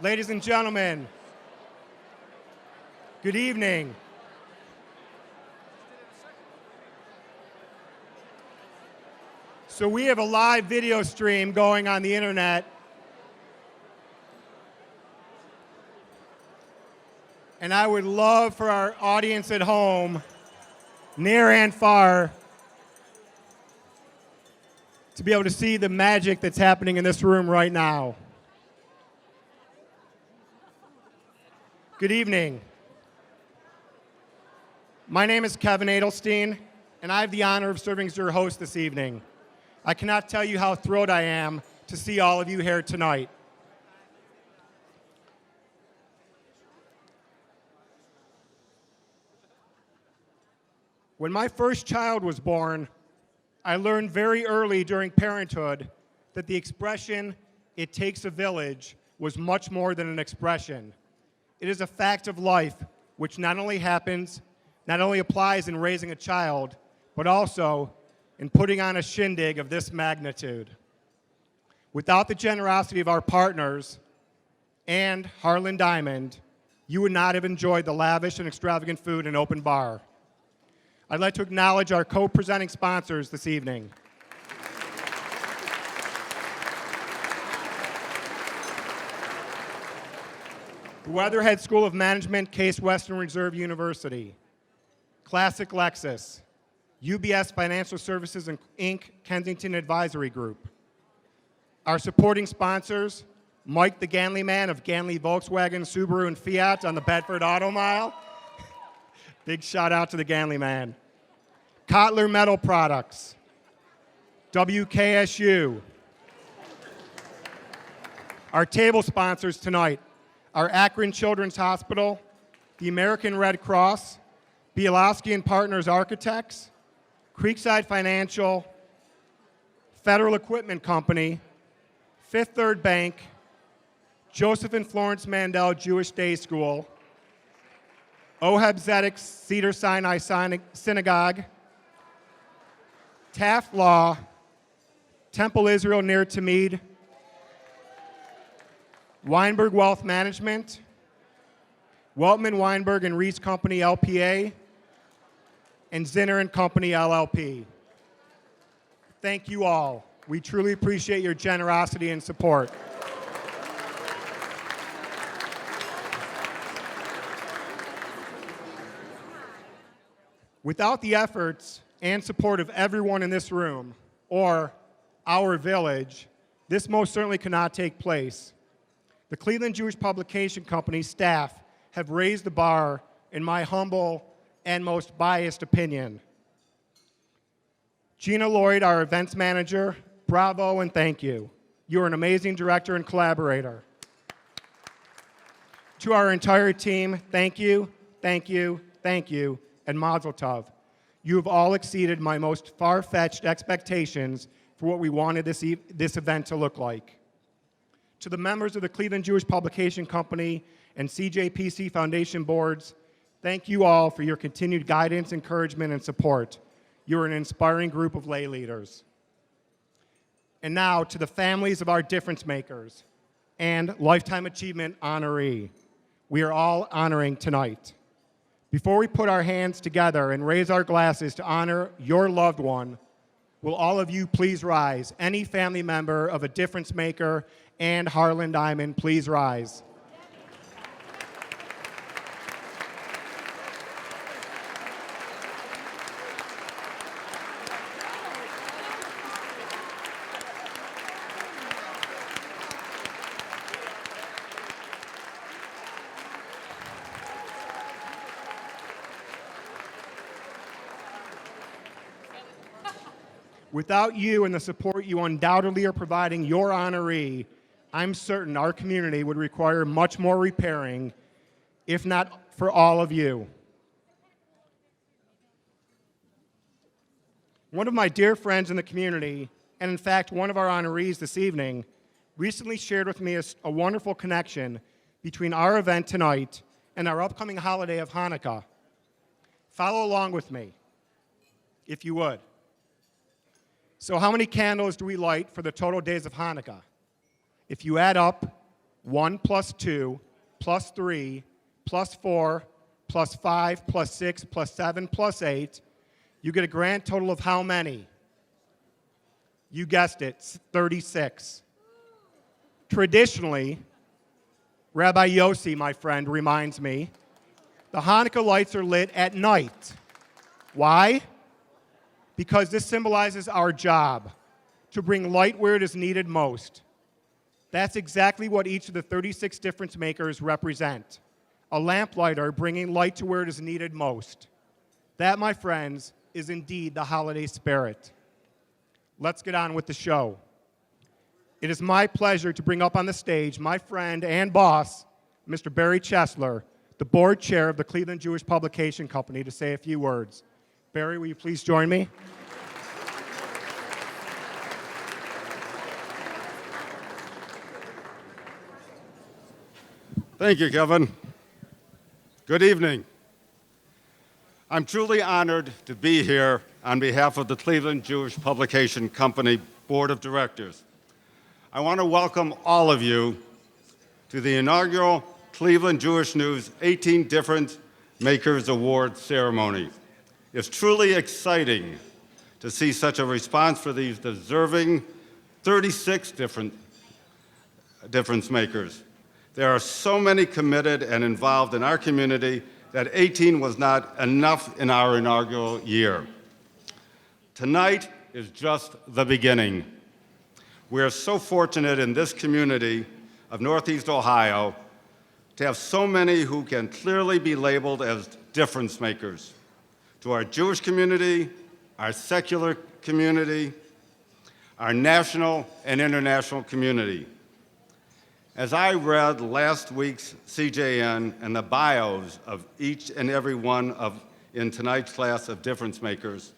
Ladies and gentlemen, good evening. So we have a live video stream going on the internet. And I would love for our audience at home, near and far, to be able to see the magic that's happening in this room right now. Good evening. My name is Kevin Adelstein, and I have the honor of serving as your host this evening. I cannot tell you how thrilled I am to see all of you here tonight. When my first child was born, I learned very early during parenthood that the expression, "it takes a village," was much more than an expression. It is a fact of life which not only applies in raising a child, but also in putting on a shindig of this magnitude. Without the generosity of our partners and Harlan Diamond, you would not have enjoyed the lavish and extravagant food and open bar. I'd like to acknowledge our co-presenting sponsors this evening. The Weatherhead School of Management, Case Western Reserve University. Classic Lexus. UBS Financial Services Inc., Kensington Advisory Group. Our supporting sponsors, Mike the Ganley Man of Ganley Volkswagen, Subaru, and Fiat on the Bedford Auto Mile. Big shout out to the Ganley Man. Kotler Metal Products. WKSU. Our table sponsors tonight are Akron Children's Hospital, the American Red Cross, Bielowski and Partners Architects, Creekside Financial, Federal Equipment Company, Fifth Third Bank, Joseph and Florence Mandel Jewish Day School, Oheb Zedek Cedar Sinai Synagogue, Taft Law, Temple Israel Ner Tamid, Weinberg Wealth Management, Weltman Weinberg and Reese Company LPA, and Zinner and Company LLP. Thank you all. We truly appreciate your generosity and support. Without the efforts and support of everyone in this room, or our village, this most certainly could not take place. The Cleveland Jewish Publication Company staff have raised the bar, in my humble and most biased opinion. Gina Lloyd, our events manager, bravo and thank you. You're an amazing director and collaborator. To our entire team, thank you, thank you, thank you, and mazel tov. You have all exceeded my most far-fetched expectations for what we wanted this event to look like. To the members of the Cleveland Jewish Publication Company and CJPC Foundation boards, thank you all for your continued guidance, encouragement, and support. You're an inspiring group of lay leaders. And now to the families of our difference makers and Lifetime Achievement honoree, we are all honoring tonight. Before we put our hands together and raise our glasses to honor your loved one, will all of you please rise? Any family member of a difference maker and Harlan Diamond, please rise. Without you and the support you undoubtedly are providing your honoree, I'm certain our community would require much more repairing, if not for all of you. One of my dear friends in the community, and in fact one of our honorees this evening, recently shared with me a wonderful connection between our event tonight and our upcoming holiday of Hanukkah. Follow along with me, if you would. So how many candles do we light for the total days of Hanukkah? If you add up 1 plus 2 plus 3 plus 4 plus 5 plus 6 plus 7 plus 8, you get a grand total of how many? You guessed it, 36. Traditionally, Rabbi Yossi, my friend, reminds me, the Hanukkah lights are lit at night. Why? Because this symbolizes our job, to bring light where it is needed most. That's exactly what each of the 36 difference makers represent. A lamplighter bringing light to where it is needed most. That, my friends, is indeed the holiday spirit. Let's get on with the show. It is my pleasure to bring up on the stage my friend and boss, Mr. Barry Chesler, the board chair of the Cleveland Jewish Publication Company, to say a few words. Barry, will you please join me? Thank you, Kevin. Good evening. I'm truly honored to be here on behalf of the Cleveland Jewish Publication Company Board of Directors. I want to welcome all of you to the inaugural Cleveland Jewish News 18 Difference Makers Award ceremony. It's truly exciting to see such a response for these deserving 36 difference makers. There are so many committed and involved in our community that 18 was not enough in our inaugural year. Tonight is just the beginning. We are so fortunate in this community of Northeast Ohio to have so many who can clearly be labeled as difference makers. To our Jewish community, our secular community, our national and international community. As I read last week's CJN and the bios of each and every one in tonight's class of difference makers,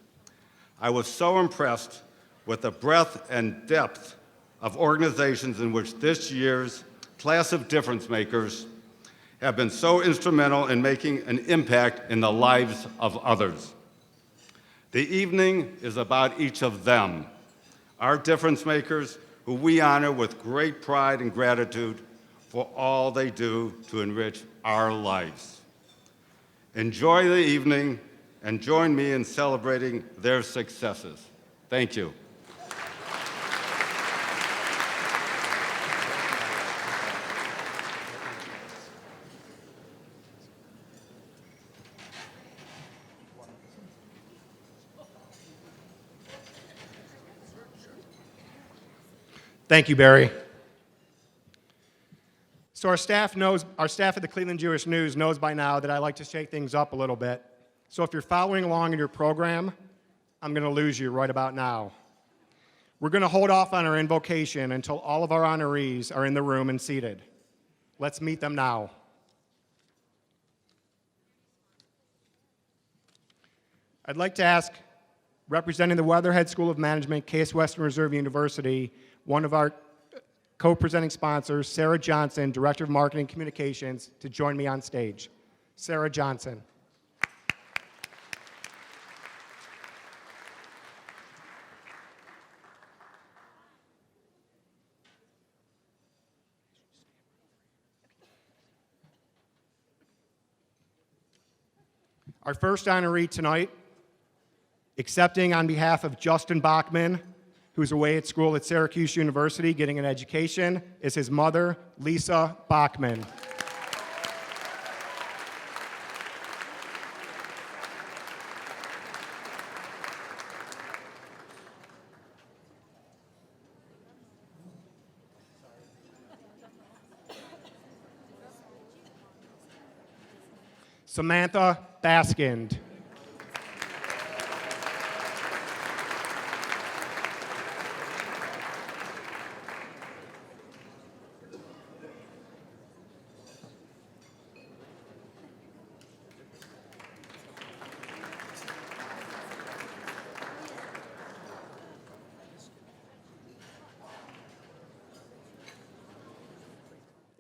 I was so impressed with the breadth and depth of organizations in which this year's class of difference makers have been so instrumental in making an impact in the lives of others. The evening is about each of them, our difference makers, who we honor with great pride and gratitude for all they do to enrich our lives. Enjoy the evening and join me in celebrating their successes. Thank you. Thank you, Barry. So our staff at the Cleveland Jewish News knows by now that I like to shake things up a little bit. So if you're following along in your program, I'm going to lose you right about now. We're going to hold off on our invocation until all of our honorees are in the room and seated. Let's meet them now. I'd like to ask, representing the Weatherhead School of Management, Case Western Reserve University, one of our co-presenting sponsors, Sarah Johnson, Director of Marketing and Communications, to join me on stage. Sarah Johnson. Our first honoree tonight, accepting on behalf of Justin Bachman, who's away at school at Syracuse University getting an education, is his mother, Lisa Bachman. Samantha Baskind.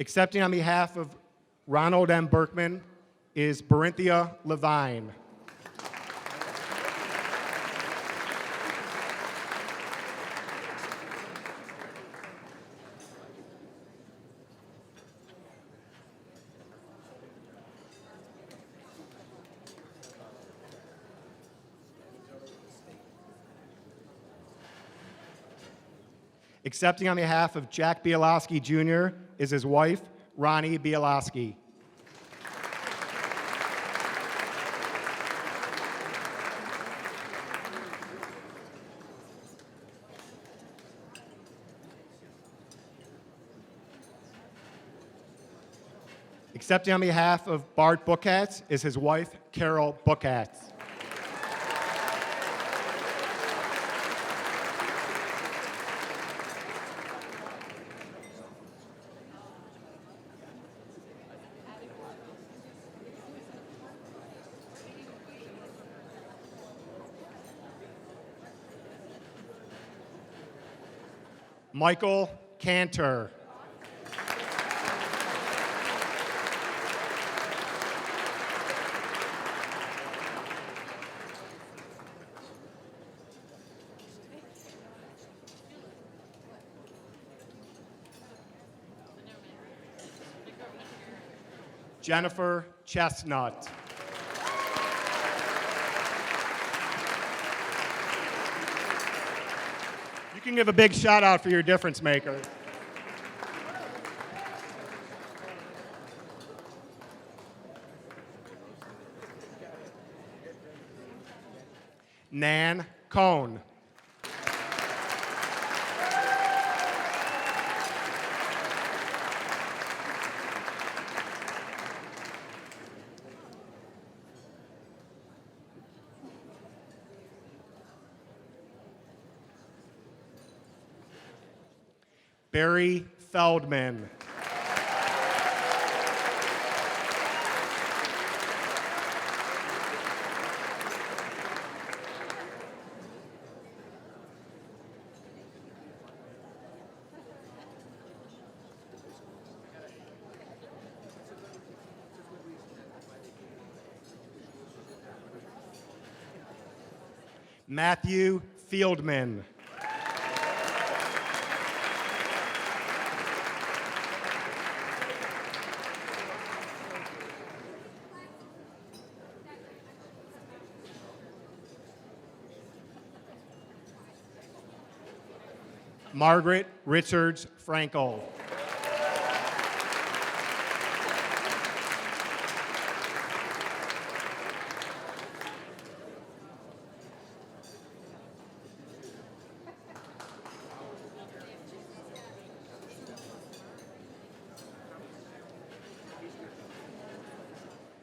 Accepting on behalf of Ronald M. Berkman is Barinthia Levine. Accepting on behalf of Jack Bielowski Jr. is his wife, Ronnie Bielowski. Accepting on behalf of Bart Bookatz is his wife, Carol Bookatz. Michael Cantor. Jennifer Chestnut. You can give a big shout out for your difference maker. Nan Cohn. Barry Feldman. Matthew Fieldman. Margaret Richards Frankel.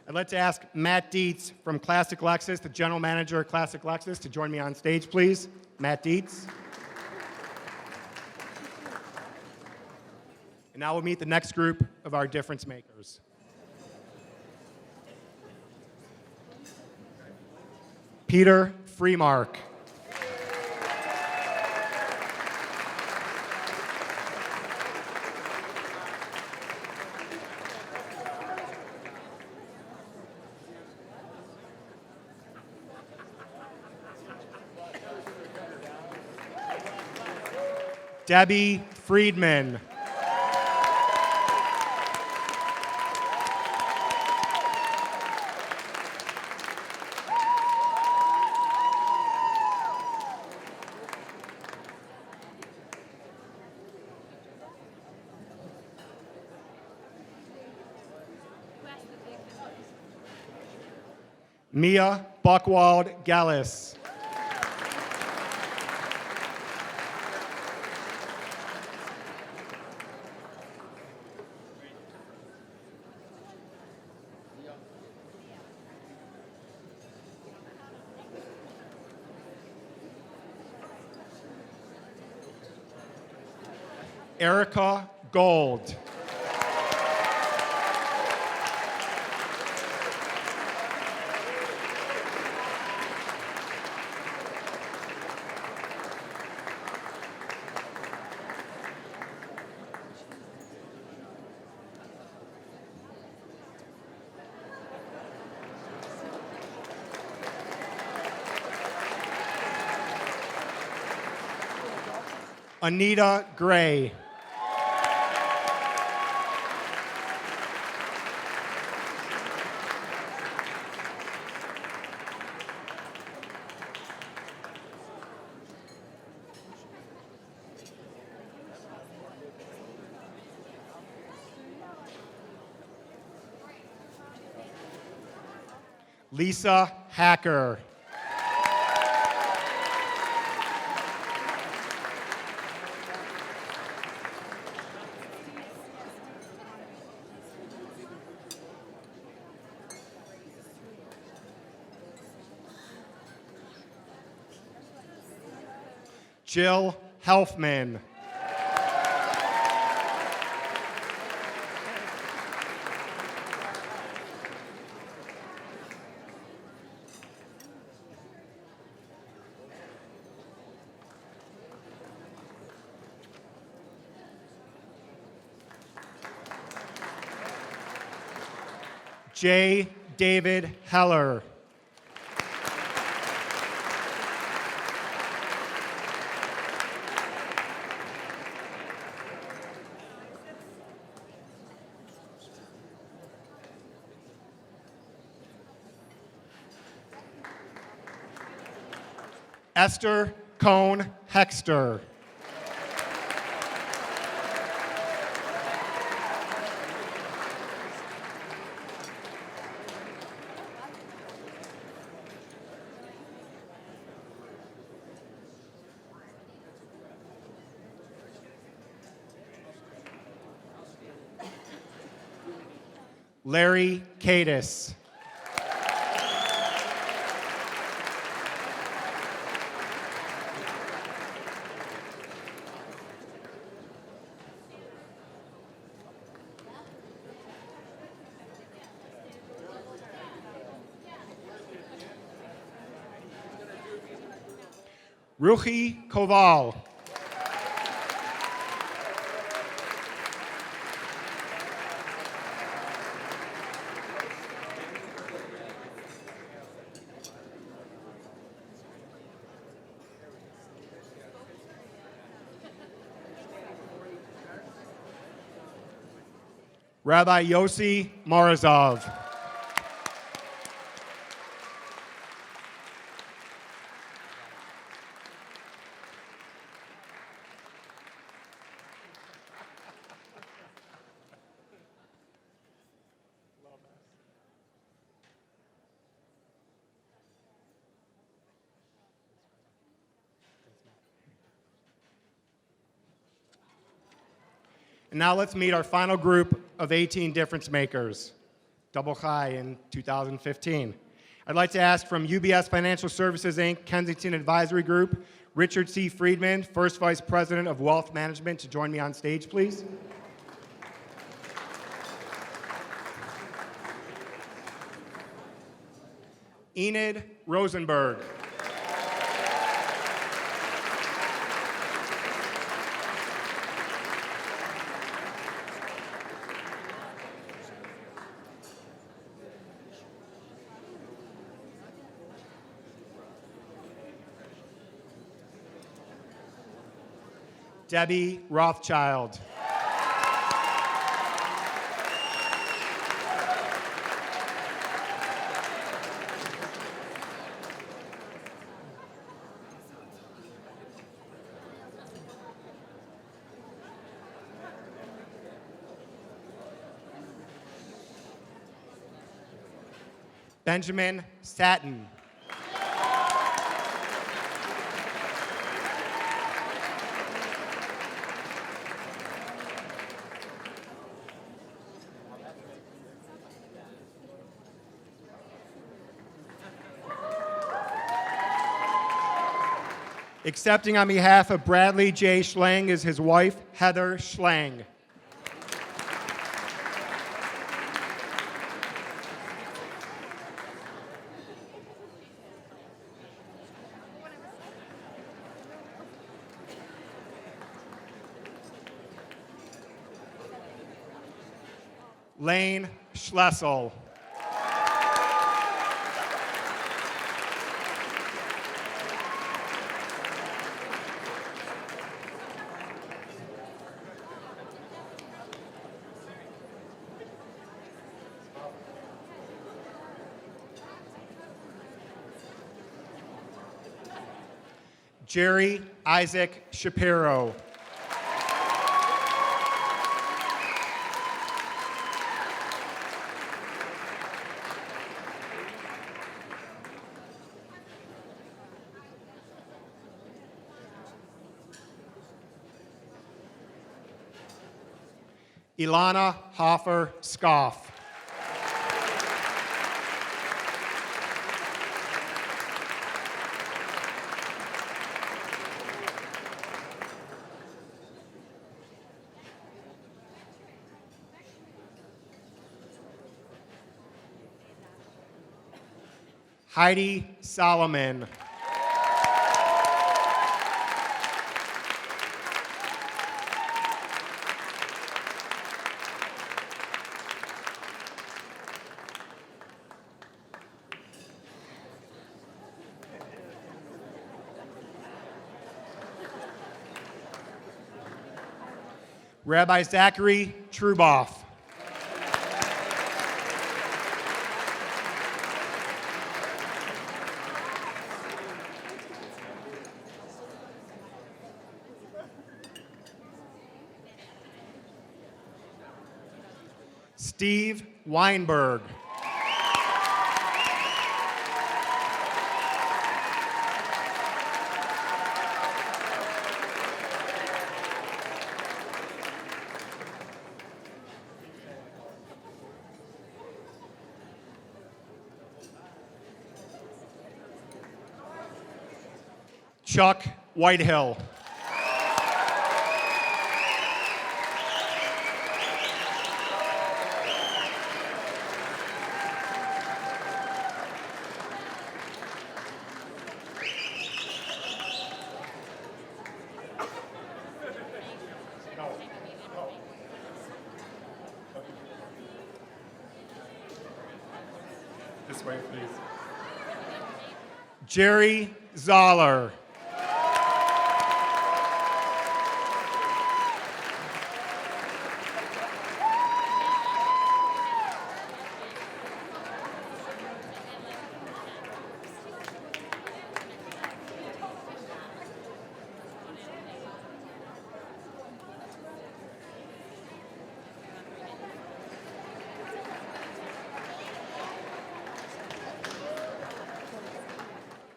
I'd like to ask Matt Dietz from Classic Lexus, the general manager of Classic Lexus, to join me on stage, please. Matt Dietz. And now we'll meet the next group of our difference makers. Peter Freemark. Debbie Friedman. Mia Buchwald Gallis. Erica Gold. Anita Gray. Lisa Hacker. Jill Helfman. J. David Heller. Esther Cohn Hexter. Larry Cadis. Ruchi Koval. Rabbi Yossi Marazov. And now let's meet our final group of 18 difference makers, double high in 2015. I'd like to ask from UBS Financial Services, Inc., Kensington Advisory Group, Richard C. Friedman, First Vice President of Wealth Management, to join me on stage, please. Enid Rosenberg. Debbie Rothschild. Benjamin Satin. Accepting on behalf of Bradley J. Schlang is his wife, Heather Schlang. Lane Schlessel. Jerry Isaac Shapiro. Ilana Hoffer Scoff. Heidi Solomon. Rabbi Zachary Truboff. Steve Weinberg. Chuck Whitehill. This way, please. Jerry Zoller.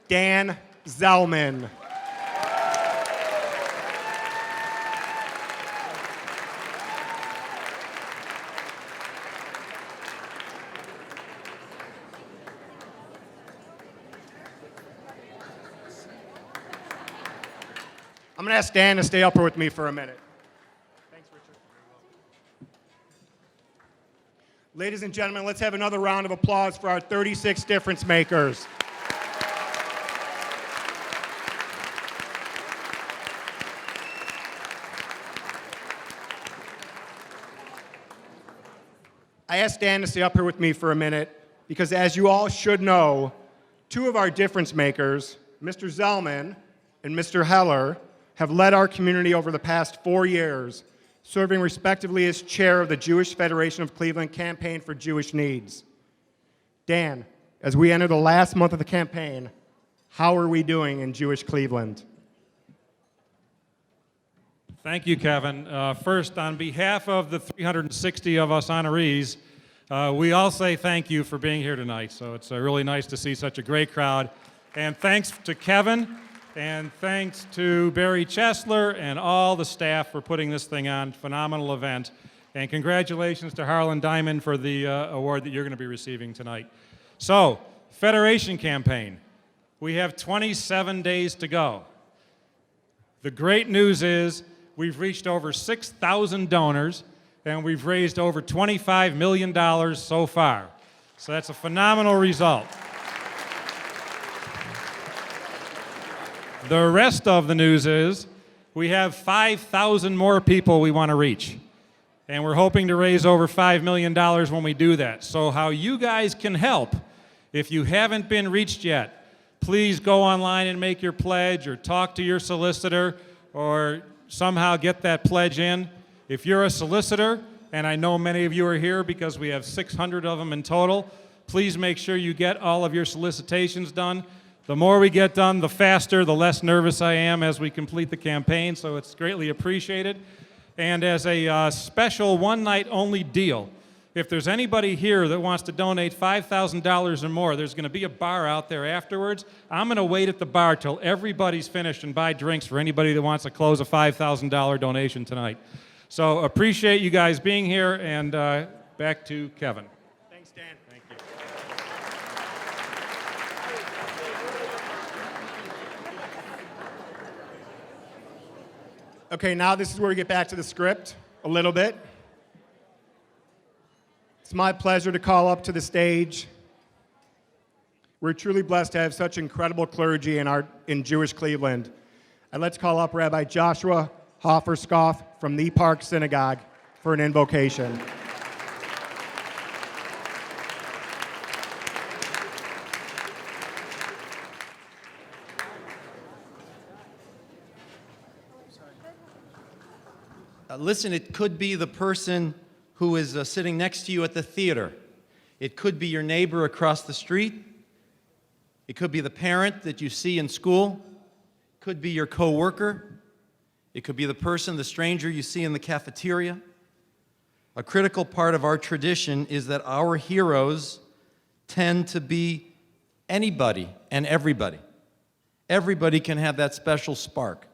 Dan Zellman. I'm going to ask Dan to stay up here with me for a minute. Thanks, Richard. Ladies and gentlemen, let's have another round of applause for our 36 difference makers. I asked Dan to stay up here with me for a minute because, as you all should know, two of our difference makers, Mr. Zellman and Mr. Heller, have led our community over the past 4 years, serving respectively as chair of the Jewish Federation of Cleveland Campaign for Jewish Needs. Dan, as we enter the last month of the campaign, how are we doing in Jewish Cleveland? Thank you, Kevin. First, on behalf of the 360 of us honorees, we all say thank you for being here tonight. So it's really nice to see such a great crowd. And thanks to Kevin, and thanks to Barry Chesler and all the staff for putting this thing on. Phenomenal event. And congratulations to Harlan Diamond for the award that you're going to be receiving tonight. So, Federation campaign. We have 27 days to go. The great news is we've reached over 6,000 donors, and we've raised over $25 million so far. So that's a phenomenal result. The rest of the news is we have 5,000 more people we want to reach. And we're hoping to raise over $5 million when we do that. So how you guys can help, if you haven't been reached yet, please go online and make your pledge, or talk to your solicitor, or somehow get that pledge in. If you're a solicitor, and I know many of you are here because we have 600 of them in total, please make sure you get all of your solicitations done. The more we get done, the faster, the less nervous I am as we complete the campaign, so it's greatly appreciated. And as a special one-night-only deal, if there's anybody here that wants to donate $5,000 or more, there's going to be a bar out there afterwards. I'm going to wait at the bar till everybody's finished and buy drinks for anybody that wants to close a $5,000 donation tonight. So appreciate you guys being here, and back to Kevin. Thanks, Dan. Thank you. Okay, now this is where we get back to the script a little bit. It's my pleasure to call up to the stage. We're truly blessed to have such incredible clergy in Jewish Cleveland. And let's call up Rabbi Joshua Hofferskoff from the Park Synagogue for an invocation. Listen, it could be the person who is sitting next to you at the theater. It could be your neighbor across the street. It could be the parent that you see in school. It could be your coworker. It could be the person, the stranger you see in the cafeteria. A critical part of our tradition is that our heroes tend to be anybody and everybody. Everybody can have that special spark.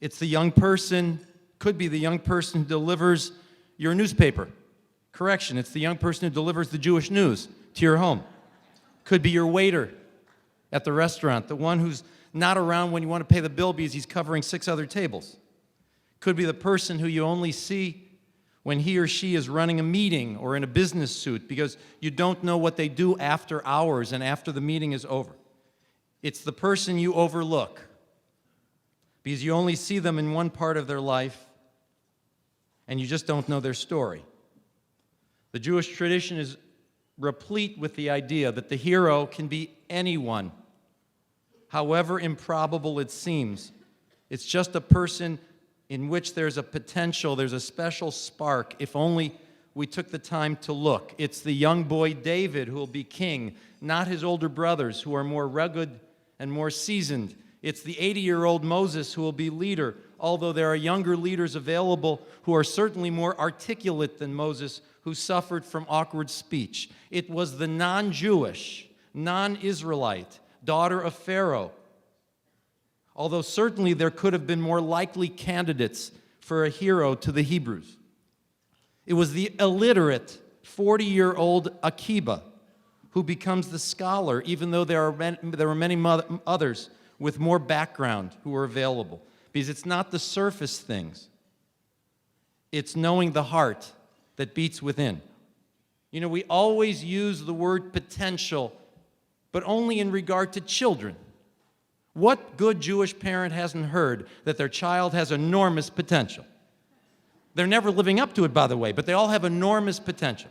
It's the young person, could be the young person who delivers your newspaper. Correction, it's the young person who delivers the Jewish news to your home. Could be your waiter at the restaurant, the one who's not around when you want to pay the bill because he's covering 6 other tables. Could be the person who you only see when he or she is running a meeting or in a business suit because you don't know what they do after hours and after the meeting is over. It's the person you overlook because you only see them in one part of their life and you just don't know their story. The Jewish tradition is replete with the idea that the hero can be anyone, however improbable it seems. It's just a person in which there's a potential, there's a special spark, if only we took the time to look. It's the young boy David who will be king, not his older brothers who are more rugged and more seasoned. It's the 80-year-old Moses who will be leader, although there are younger leaders available who are certainly more articulate than Moses, who suffered from awkward speech. It was the non-Jewish, non-Israelite daughter of Pharaoh, although certainly there could have been more likely candidates for a hero to the Hebrews. It was the illiterate 40-year-old Akiba who becomes the scholar, even though there were many others with more background who were available. Because it's not the surface things. It's knowing the heart that beats within. You know, we always use the word potential, but only in regard to children. What good Jewish parent hasn't heard that their child has enormous potential? They're never living up to it, by the way, but they all have enormous potential.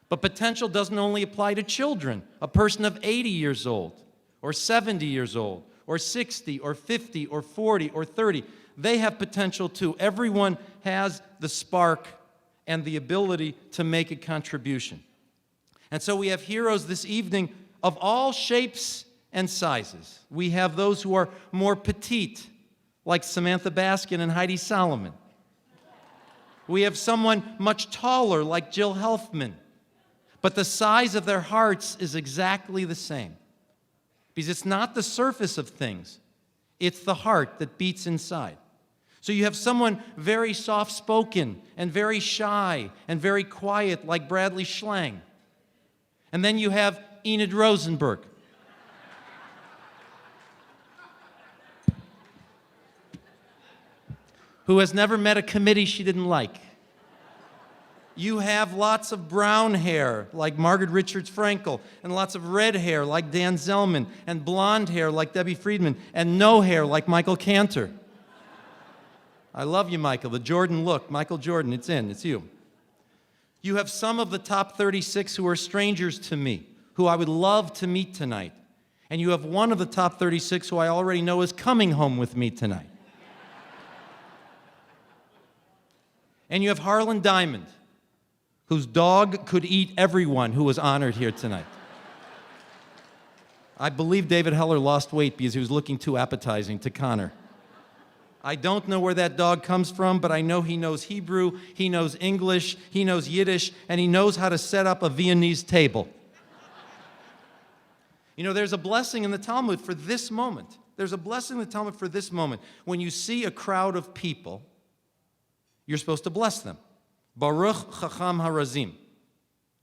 But potential doesn't only apply to children. A person of 80 years old, or 70 years old, or 60, or 50, or 40, or 30, they have potential too. Everyone has the spark and the ability to make a contribution. And so we have heroes this evening of all shapes and sizes. We have those who are more petite, like Samantha Baskin and Heidi Solomon. We have someone much taller, like Jill Helfman. But the size of their hearts is exactly the same. Because it's not the surface of things. It's the heart that beats inside. So you have someone very soft-spoken and very shy and very quiet, like Bradley Schlang. And then you have Enid Rosenberg, who has never met a committee she didn't like. You have lots of brown hair, like Margaret Richards Frankel, and lots of red hair, like Dan Zellman, and blonde hair, like Debbie Friedman, and no hair, like Michael Cantor. I love you, Michael. The Jordan look. Michael Jordan, it's you. You have some of the top 36 who are strangers to me, who I would love to meet tonight. And you have one of the top 36 who I already know is coming home with me tonight. And you have Harlan Diamond, whose dog could eat everyone who was honored here tonight. I believe David Heller lost weight because he was looking too appetizing to Connor. I don't know where that dog comes from, but I know he knows Hebrew, he knows English, he knows Yiddish, and he knows how to set up a Viennese table. You know, there's a blessing in the Talmud for this moment. There's a blessing in the Talmud for this moment. When you see a crowd of people you're supposed to bless them. Baruch Chacham Harazim.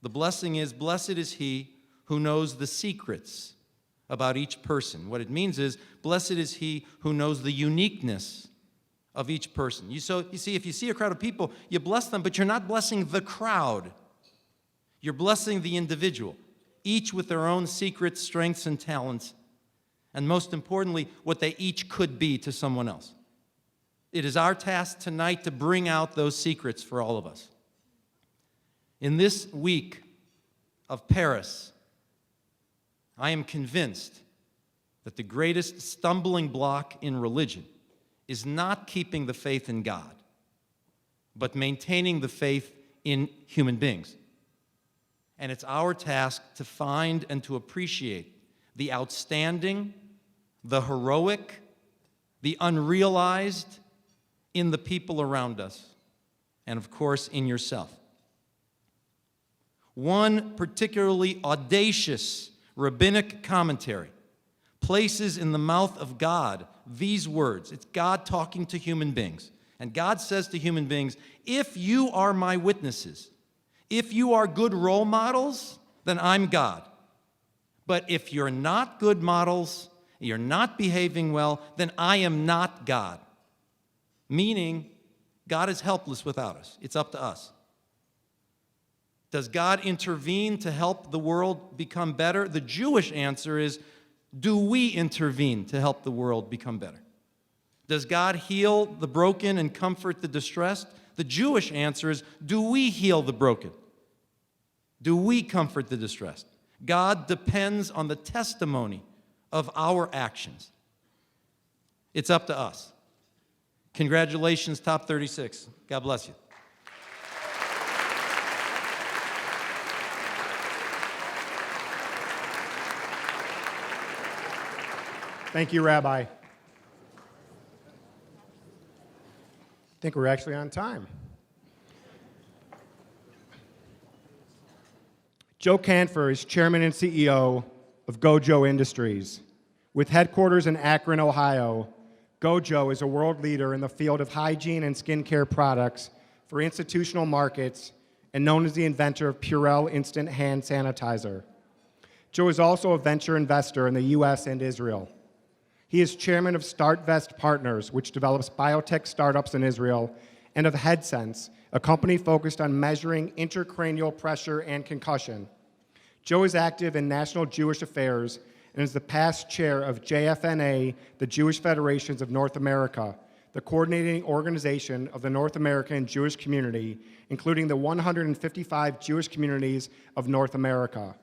The blessing is, blessed is he who knows the secrets about each person. What it means is, blessed is he who knows the uniqueness of each person. You see, if you see a crowd of people, you bless them, but you're not blessing the crowd. You're blessing the individual, each with their own secrets, strengths, and talents, and most importantly, what they each could be to someone else. It is our task tonight to bring out those secrets for all of us. In this week of Paris, I am convinced that the greatest stumbling block in religion is not keeping the faith in God, but maintaining the faith in human beings. And it's our task to find and to appreciate the outstanding, the heroic, the unrealized in the people around us, and of course in yourself. One particularly audacious rabbinic commentary places in the mouth of God these words. It's God talking to human beings. And God says to human beings, if you are my witnesses, if you are good role models, then I'm God. But if you're not good models, you're not behaving well, then I am not God. Meaning, God is helpless without us. It's up to us. Does God intervene to help the world become better? The Jewish answer is, do we intervene to help the world become better? Does God heal the broken and comfort the distressed? The Jewish answer is, do we heal the broken? Do we comfort the distressed? God depends on the testimony of our actions. It's up to us. Congratulations, Top 36. God bless you. Thank you, Rabbi. I think we're actually on time. Joe Canfor is chairman and CEO of Gojo Industries. With headquarters in Akron, Ohio, Gojo is a world leader in the field of hygiene and skincare products for institutional markets and known as the inventor of Purell Instant Hand Sanitizer. Joe is also a venture investor in the U.S. and Israel. He is chairman of StartVest Partners, which develops biotech startups in Israel, and of HeadSense, a company focused on measuring intracranial pressure and concussion. Joe is active in national Jewish affairs and is the past chair of JFNA, the Jewish Federations of North America, the coordinating organization of the North American Jewish community, including the 155 Jewish communities of North America.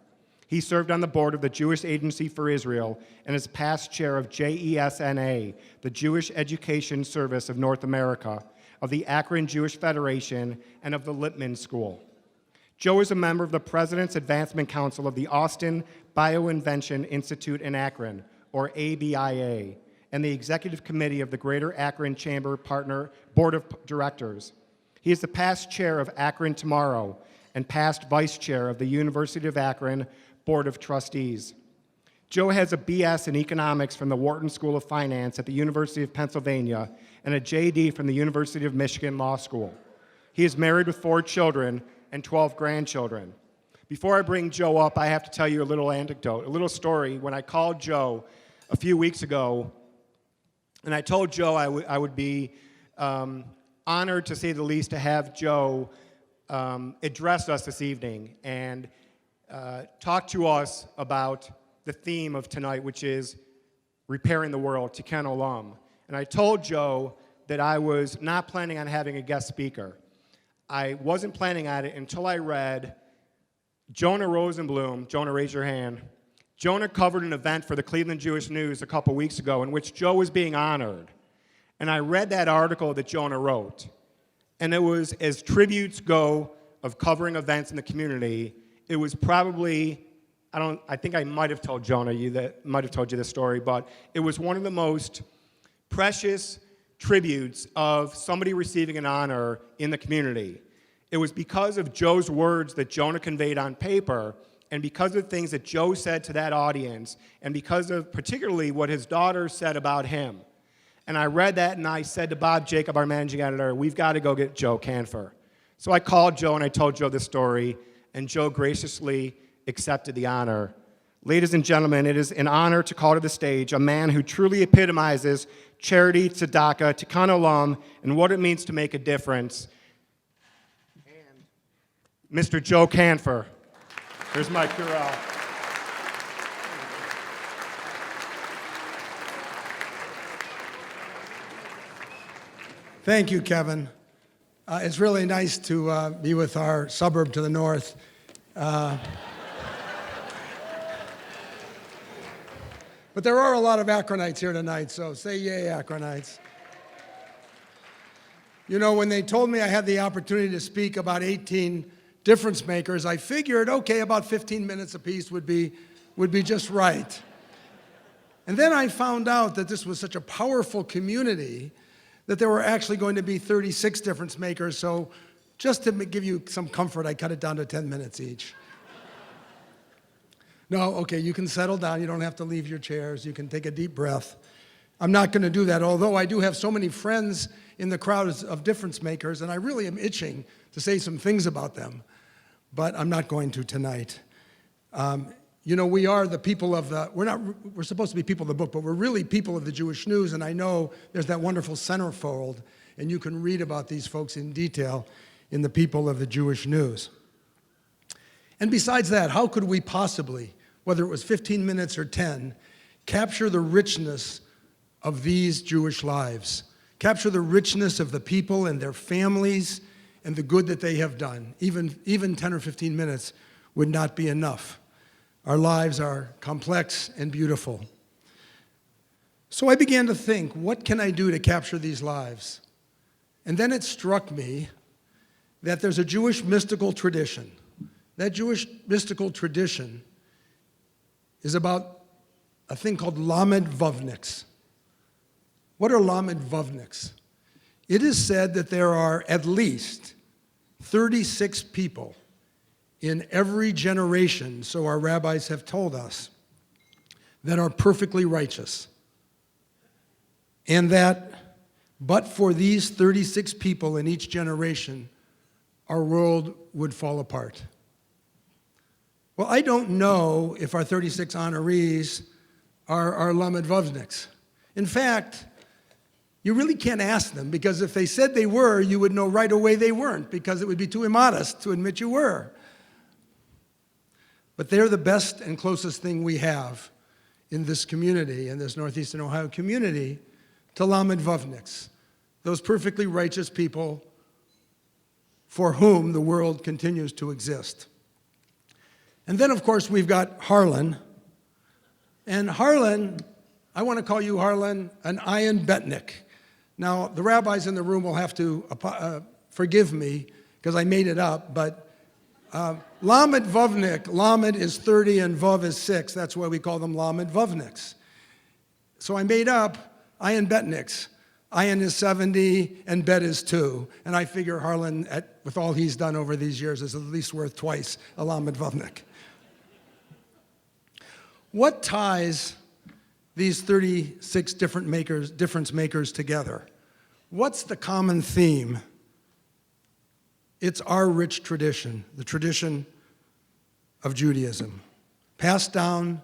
He served on the board of the Jewish Agency for Israel and is past chair of JESNA, the Jewish Education Service of North America, of the Akron Jewish Federation, and of the Lippman School. Joe is a member of the President's Advancement Council of the Austin Bioinvention Institute in Akron, or ABIA, and the Executive Committee of the Greater Akron Chamber Partner Board of Directors. He is the past chair of Akron Tomorrow and past vice chair of the University of Akron Board of Trustees. Joe has a BS in economics from the Wharton School of Finance at the University of Pennsylvania and a JD from the University of Michigan Law School. He is married with 4 children and 12 grandchildren. Before I bring Joe up, I have to tell you a little anecdote, a little story. When I called Joe a few weeks ago, and I told Joe I would be honored, to say the least, to have Joe address us this evening and talk to us about the theme of tonight, which is repairing the world, Tikkun Olam. And I told Joe that I was not planning on having a guest speaker. I wasn't planning on it until I read Jonah Rosenblum. Jonah, raise your hand. Jonah covered an event for the Cleveland Jewish News a couple weeks ago in which Joe was being honored. And I read that article that Jonah wrote. And it was, as tributes go of covering events in the community, it was probably, I think I might have told you this story, but it was one of the most precious tributes of somebody receiving an honor in the community. It was because of Joe's words that Jonah conveyed on paper, and because of things that Joe said to that audience, and because of particularly what his daughter said about him. And I read that and I said to Bob Jacob, our managing editor, we've got to go get Joe Canfer. So I called Joe and I told Joe the story, and Joe graciously accepted the honor. Ladies and gentlemen, it is an honor to call to the stage a man who truly epitomizes charity, tzedakah, Tikkun Olam, and what it means to make a difference. And Mr. Joe Canfer. Here's Mike Curell. Thank you, Kevin. It's really nice to be with our suburb to the north. But there are a lot of Akronites here tonight, so say yay, Akronites. You know, when they told me I had the opportunity to speak about 18 difference makers, I figured, okay, about 15 minutes apiece would be just right. And then I found out that this was such a powerful community that there were actually going to be 36 difference makers, so just to give you some comfort, I cut it down to 10 minutes each. No, okay, you can settle down. You don't have to leave your chairs. You can take a deep breath. I'm not going to do that, although I do have so many friends in the crowd of difference makers, and I really am itching to say some things about them, but I'm not going to tonight. You know, we are the people of the, we're supposed to be people of the book, but we're really people of the Jewish news, and I know there's that wonderful centerfold, and you can read about these folks in detail in the people of the Jewish news. And besides that, how could we possibly, whether it was 15 minutes or 10, capture the richness of these Jewish lives, capture the richness of the people and their families and the good that they have done? Even 10 or 15 minutes would not be enough. Our lives are complex and beautiful. So I began to think, what can I do to capture these lives? And then it struck me that there's a Jewish mystical tradition. That Jewish mystical tradition is about a thing called Lamed Vavniks. What are Lamed Vavniks? It is said that there are at least 36 people in every generation, so our rabbis have told us, that are perfectly righteous. And that, but for these 36 people in each generation, our world would fall apart. Well, I don't know if our 36 honorees are Lamed Vavniks. In fact, you really can't ask them, because if they said they were, you would know right away they weren't, because it would be too immodest to admit you were. But they're the best and closest thing we have in this community, in this Northeastern Ohio community, to Lamed Vavniks, those perfectly righteous people for whom the world continues to exist. And then, of course, we've got Harlan. And Harlan, I want to call you, Harlan, an Ayin Betnik. Now, the rabbis in the room will have to forgive me, because I made it up, but Lamed Vavnik, Lamed is 30 and Vav is 6. That's why we call them Lamed Vavniks. So I made up Ayin Betniks. Ayin is 70 and Bet is 2. And I figure Harlan, with all he's done over these years, is at least worth twice a Lamed Vavnik. What ties these 36 difference makers together? What's the common theme? It's our rich tradition, the tradition of Judaism, passed down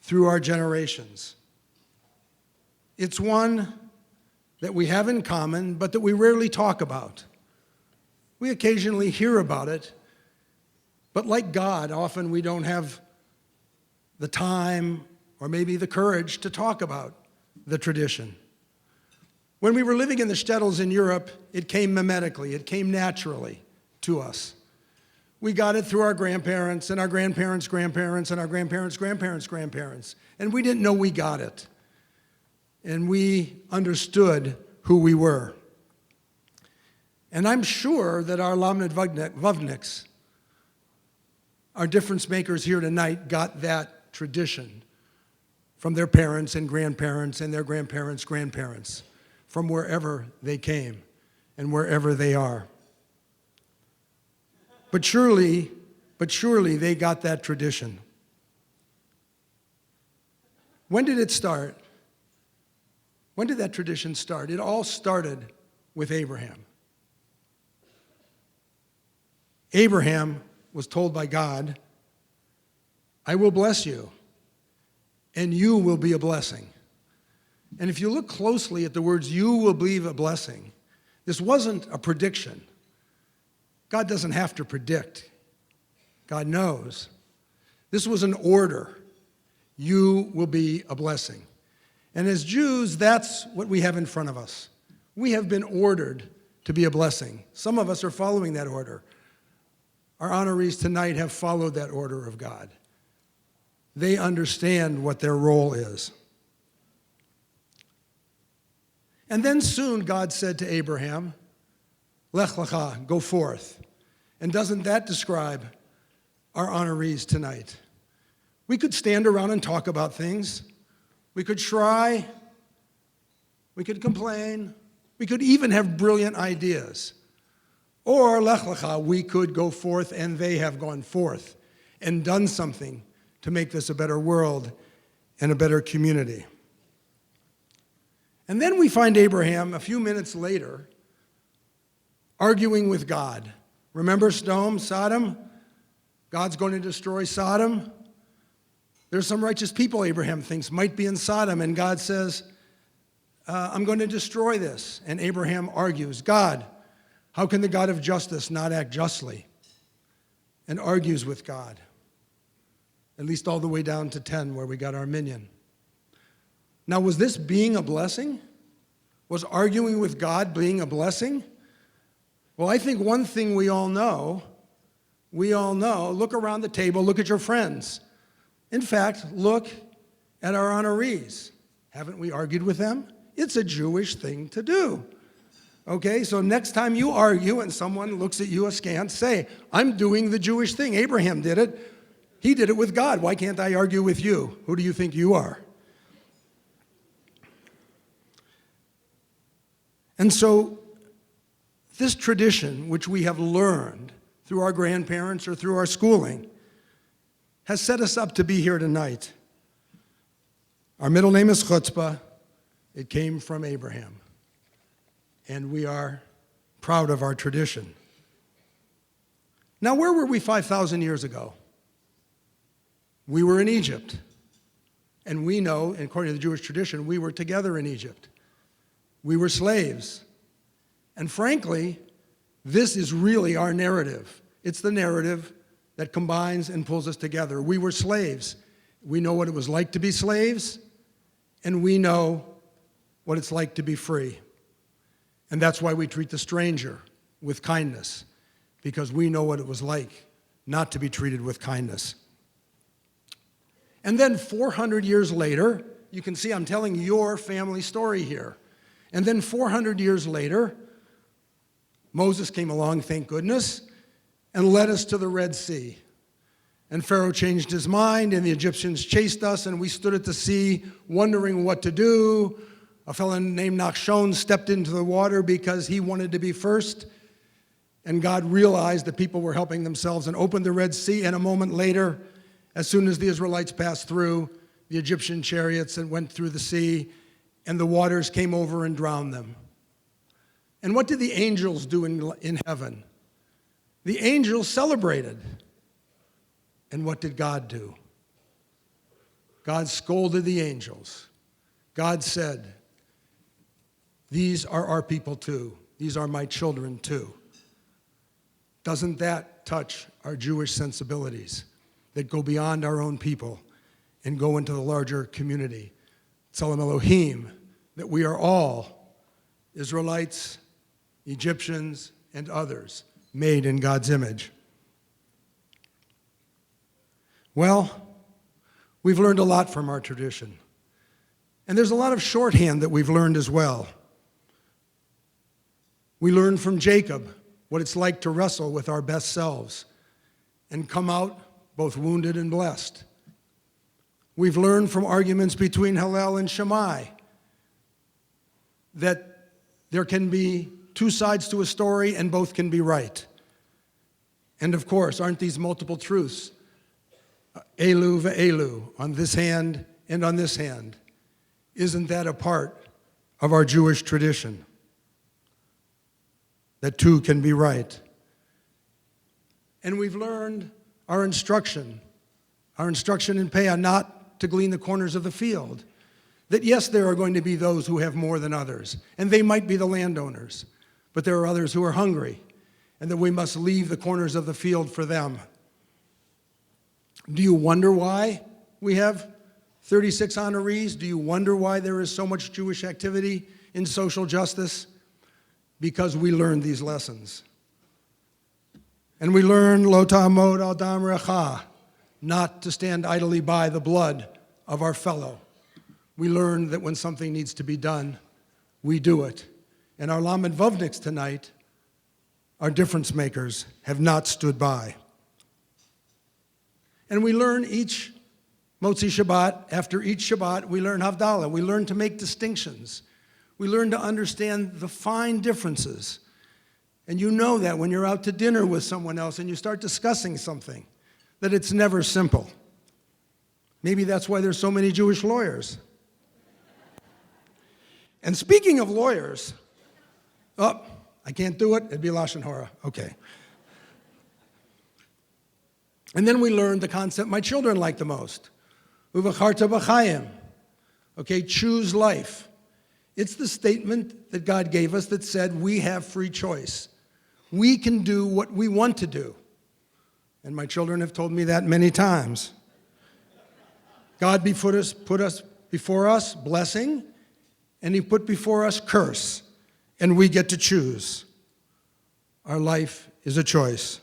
through our generations. It's one that we have in common, but that we rarely talk about. We occasionally hear about it, but like God, often we don't have the time or maybe the courage to talk about the tradition. When we were living in the shtetls in Europe, it came mimetically, it came naturally to us. We got it through our grandparents and our grandparents' grandparents and our grandparents' grandparents' grandparents. And we didn't know we got it. And we understood who we were. And I'm sure that our Lamed Vavniks, our difference makers here tonight, got that tradition from their parents and grandparents and their grandparents' grandparents, from wherever they came and wherever they are. But surely they got that tradition. When did it start? When did that tradition start? It all started with Abraham. Abraham was told by God, I will bless you, and you will be a blessing. And if you look closely at the words, you will be a blessing, this wasn't a prediction. God doesn't have to predict. God knows. This was an order. You will be a blessing. And as Jews, that's what we have in front of us. We have been ordered to be a blessing. Some of us are following that order. Our honorees tonight have followed that order of God. They understand what their role is. And then soon God said to Abraham, Lech lecha, go forth. And doesn't that describe our honorees tonight? We could stand around and talk about things. We could try. We could complain. We could even have brilliant ideas. Or, Lech lecha, we could go forth, and they have gone forth and done something to make this a better world and a better community. And then we find Abraham a few minutes later arguing with God. Remember Sodom? God's going to destroy Sodom. There's some righteous people, Abraham thinks, might be in Sodom, and God says, I'm going to destroy this. And Abraham argues, God, how can the God of justice not act justly? And argues with God, at least all the way down to 10, where we got our minion. Now, was this being a blessing? Was arguing with God being a blessing? Well, I think one thing we all know, look around the table, look at your friends. In fact, look at our honorees. Haven't we argued with them? It's a Jewish thing to do. Okay, so next time you argue and someone looks at you askance, say, I'm doing the Jewish thing. Abraham did it. He did it with God. Why can't I argue with you? Who do you think you are? And so this tradition, which we have learned through our grandparents or through our schooling, has set us up to be here tonight. Our middle name is Chutzpah. It came from Abraham. And we are proud of our tradition. Now, where were we 5,000 years ago? We were in Egypt. And we know, according to the Jewish tradition, we were together in Egypt. We were slaves. And frankly, this is really our narrative. It's the narrative that combines and pulls us together. We were slaves. We know what it was like to be slaves, and we know what it's like to be free. And that's why we treat the stranger with kindness, because we know what it was like not to be treated with kindness. And then 400 years later, you can see I'm telling your family story here. And then 400 years later, Moses came along, thank goodness, and led us to the Red Sea. And Pharaoh changed his mind, and the Egyptians chased us, and we stood at the sea wondering what to do. A fellow named Nachshon stepped into the water because he wanted to be first. And God realized that people were helping themselves and opened the Red Sea. And a moment later, as soon as the Israelites passed through, the Egyptian chariots and went through the sea, and the waters came over and drowned them. And what did the angels do in heaven? The angels celebrated. And what did God do? God scolded the angels. God said, these are our people too. These are my children too. Doesn't that touch our Jewish sensibilities that go beyond our own people and go into the larger community? Tzelem Elohim, that we are all Israelites, Egyptians, and others made in God's image. Well, we've learned a lot from our tradition. And there's a lot of shorthand that we've learned as well. We learned from Jacob what it's like to wrestle with our best selves and come out both wounded and blessed. We've learned from arguments between Hillel and Shammai that there can be two sides to a story and both can be right. And of course, aren't these multiple truths? Elu ve'elu, on this hand and on this hand. Isn't that a part of our Jewish tradition. That two can be right. And we've learned our instruction in Peah, not to glean the corners of the field. That yes, there are going to be those who have more than others, and they might be the landowners, but there are others who are hungry, and that we must leave the corners of the field for them. Do you wonder why we have 36 honorees? Do you wonder why there is so much Jewish activity in social justice? Because we learned these lessons. And we learned lo ta'amod al dam recha, not to stand idly by the blood of our fellow. We learned that when something needs to be done, we do it. And our Lamed Vovniks tonight, our difference makers, have not stood by. And we learn each Motzi Shabbat, after each Shabbat, we learn Havdalah. We learn to make distinctions. We learn to understand the fine differences. And you know that when you're out to dinner with someone else and you start discussing something, that it's never simple. Maybe that's why there's so many Jewish lawyers. And speaking of lawyers, oh, I can't do it, it'd be Lashon Hara. Okay. And then we learned the concept my children like the most. Uvacharta b'chayim. Okay, choose life. It's the statement that God gave us that said we have free choice. We can do what we want to do. And my children have told me that many times. God put us before us blessing, and he put before us curse, and we get to choose. Our life is a choice.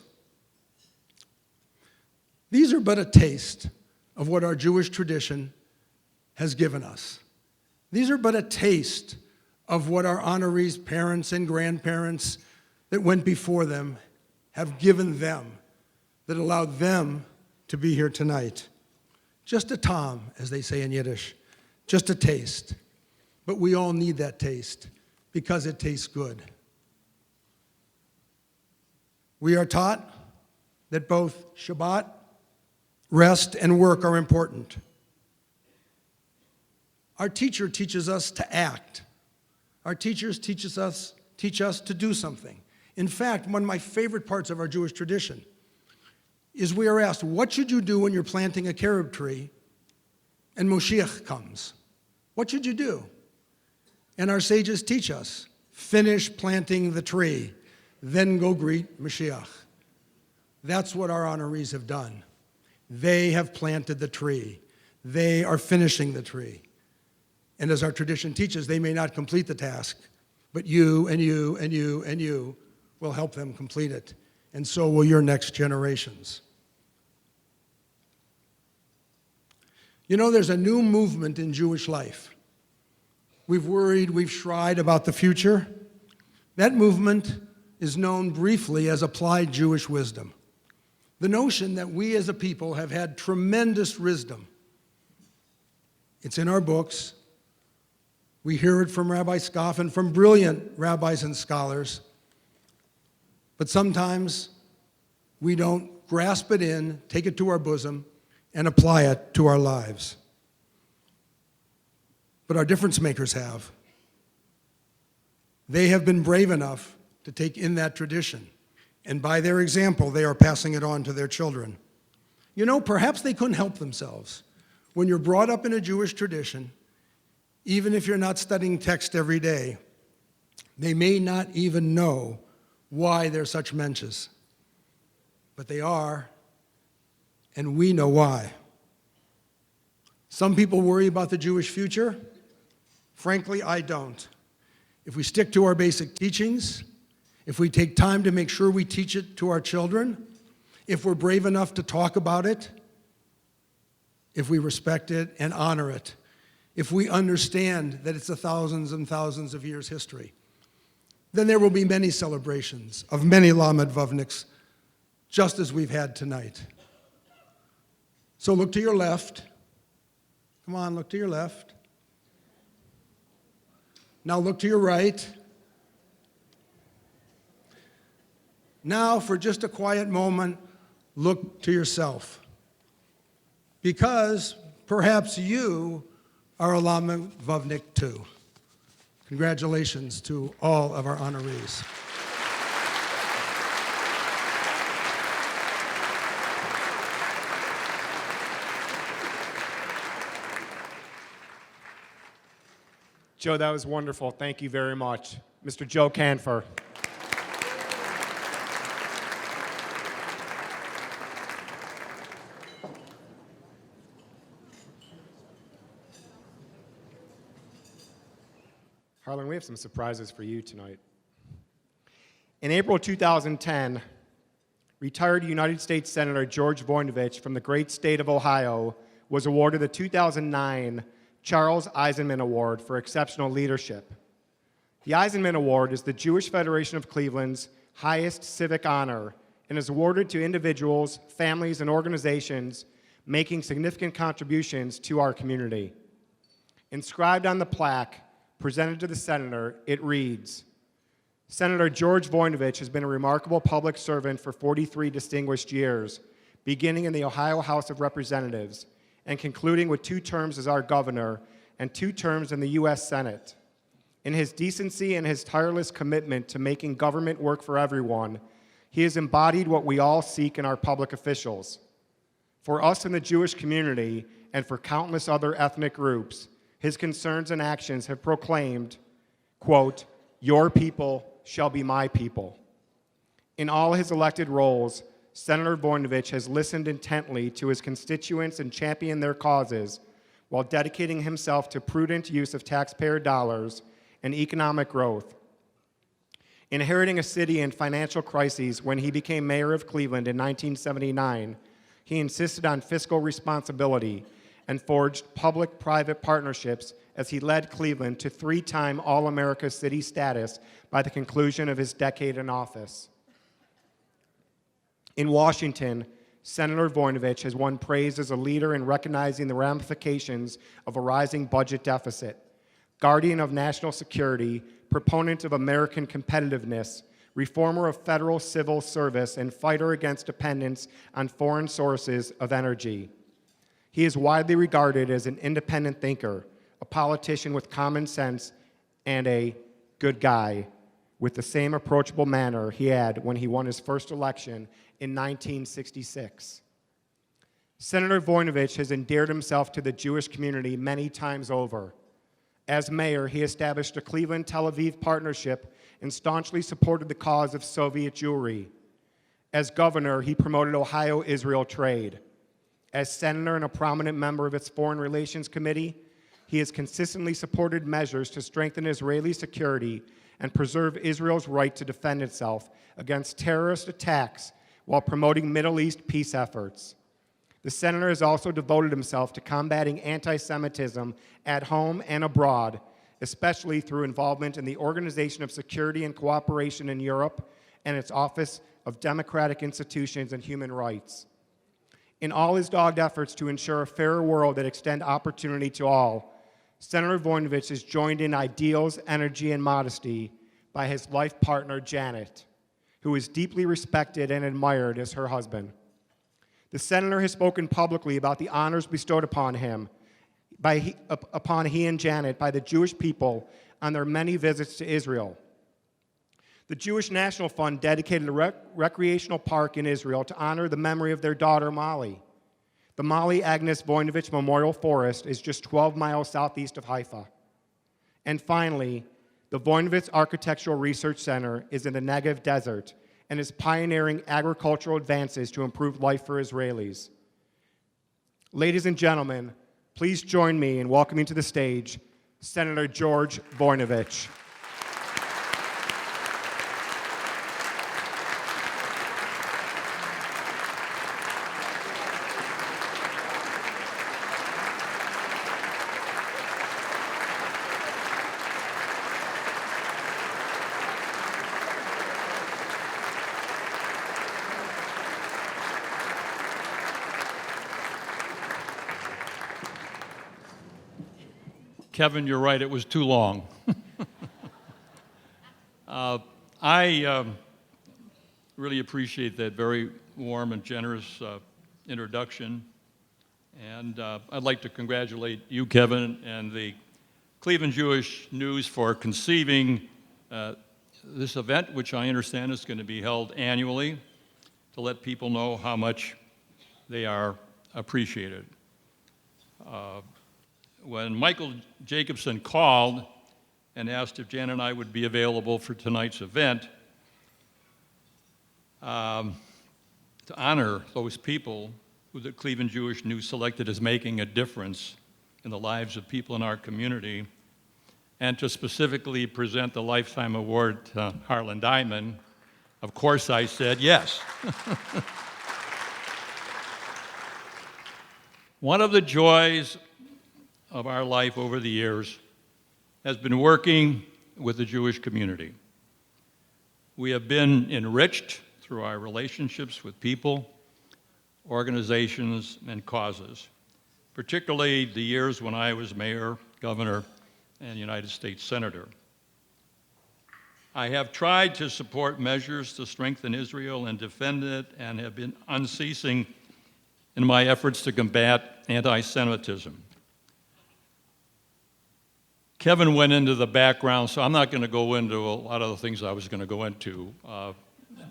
These are but a taste of what our Jewish tradition has given us. These are but a taste of what our honorees' parents and grandparents that went before them have given them, that allowed them to be here tonight. Just a tom, as they say in Yiddish, just a taste. But we all need that taste because it tastes good. We are taught that both Shabbat, rest, and work are important. Our teacher teaches us to act. Our teachers teach us to do something. In fact, one of my favorite parts of our Jewish tradition is we are asked, what should you do when you're planting a carob tree and Moshiach comes? What should you do? And our sages teach us, finish planting the tree, then go greet Mashiach. That's what our honorees have done. They have planted the tree. They are finishing the tree. And as our tradition teaches, they may not complete the task, but you and you and you and you will help them complete it. And so will your next generations. You know, there's a new movement in Jewish life. We've worried, we've shied about the future. That movement is known briefly as applied Jewish wisdom. The notion that we as a people have had tremendous wisdom. It's in our books. We hear it from Rabbi Scoff and from brilliant rabbis and scholars. But sometimes we don't grasp it in, take it to our bosom, and apply it to our lives. But our difference makers have. They have been brave enough to take in that tradition. And by their example, they are passing it on to their children. You know, perhaps they couldn't help themselves. When you're brought up in a Jewish tradition, even if you're not studying text every day, they may not even know why they're such mensches. But they are, and we know why. Some people worry about the Jewish future. Frankly, I don't. If we stick to our basic teachings, if we take time to make sure we teach it to our children, if we're brave enough to talk about it, if we respect it and honor it, if we understand that it's a thousands and thousands of years history, then there will be many celebrations of many Lamed Vovniks, just as we've had tonight. So look to your left. Come on, look to your left. Now look to your right. Now, for just a quiet moment, look to yourself. Because perhaps you are a Lamed Vovnik too. Congratulations to all of our honorees. Joe, that was wonderful. Thank you very much. Mr. Joe Canfer. Harlan, we have some surprises for you tonight. In April 2010, retired United States Senator George Voinovich from the great state of Ohio was awarded the 2009 Charles Eisenman Award for Exceptional Leadership. The Eisenman Award is the Jewish Federation of Cleveland's highest civic honor and is awarded to individuals, families, and organizations making significant contributions to our community. Inscribed on the plaque presented to the senator, it reads, Senator George Voinovich has been a remarkable public servant for 43 distinguished years, beginning in the Ohio House of Representatives and concluding with 2 terms as our governor and 2 terms in the U.S. Senate. In his decency and his tireless commitment to making government work for everyone, he has embodied what we all seek in our public officials. For us in the Jewish community and for countless other ethnic groups, his concerns and actions have proclaimed, quote, your people shall be my people. In all his elected roles, Senator Voinovich has listened intently to his constituents and championed their causes while dedicating himself to prudent use of taxpayer dollars and economic growth. Inheriting a city in financial crises when he became mayor of Cleveland in 1979, he insisted on fiscal responsibility and forged public-private partnerships as he led Cleveland to 3-time All-America City status by the conclusion of his decade in office. In Washington, Senator Voinovich has won praise as a leader in recognizing the ramifications of a rising budget deficit, guardian of national security, proponent of American competitiveness, reformer of federal civil service, and fighter against dependence on foreign sources of energy. He is widely regarded as an independent thinker, a politician with common sense, and a good guy with the same approachable manner he had when he won his first election in 1966. Senator Voinovich has endeared himself to the Jewish community many times over. As mayor, he established a Cleveland-Tel Aviv partnership and staunchly supported the cause of Soviet Jewry. As governor, he promoted Ohio-Israel trade. As senator and a prominent member of its Foreign Relations Committee, he has consistently supported measures to strengthen Israeli security and preserve Israel's right to defend itself against terrorist attacks while promoting Middle East peace efforts. The senator has also devoted himself to combating anti-Semitism at home and abroad, especially through involvement in the Organization of Security and Cooperation in Europe and its Office of Democratic Institutions and Human Rights. In all his dogged efforts to ensure a fairer world that extend opportunity to all, Senator Voinovich is joined in ideals, energy, and modesty by his life partner, Janet, who is deeply respected and admired as her husband. The senator has spoken publicly about the honors bestowed upon he and Janet by the Jewish people on their many visits to Israel. The Jewish National Fund dedicated a recreational park in Israel to honor the memory of their daughter, Molly. The Molly Agnes Voinovich Memorial Forest is just 12 miles southeast of Haifa. And finally, the Voinovich Architectural Research Center is in the Negev Desert and is pioneering agricultural advances to improve life for Israelis. Ladies and gentlemen, please join me in welcoming to the stage Senator George Voinovich. Kevin, you're right, it was too long. I really appreciate that very warm and generous introduction. And I'd like to congratulate you, Kevin, and the Cleveland Jewish News for conceiving this event, which I understand is going to be held annually, to let people know how much they are appreciated. When Michael Jacobson called and asked if Jan and I would be available for tonight's event, to honor those people who the Cleveland Jewish News selected as making a difference in the lives of people in our community, and to specifically present the Lifetime Award to Harlan Diamond, of course I said yes. One of the joys of our life over the years has been working with the Jewish community. We have been enriched through our relationships with people, organizations, and causes, particularly the years when I was mayor, governor, and United States Senator. I have tried to support measures to strengthen Israel and defend it, and have been unceasing in my efforts to combat anti-Semitism. Kevin went into the background, so I'm not going to go into a lot of the things I was going to go into.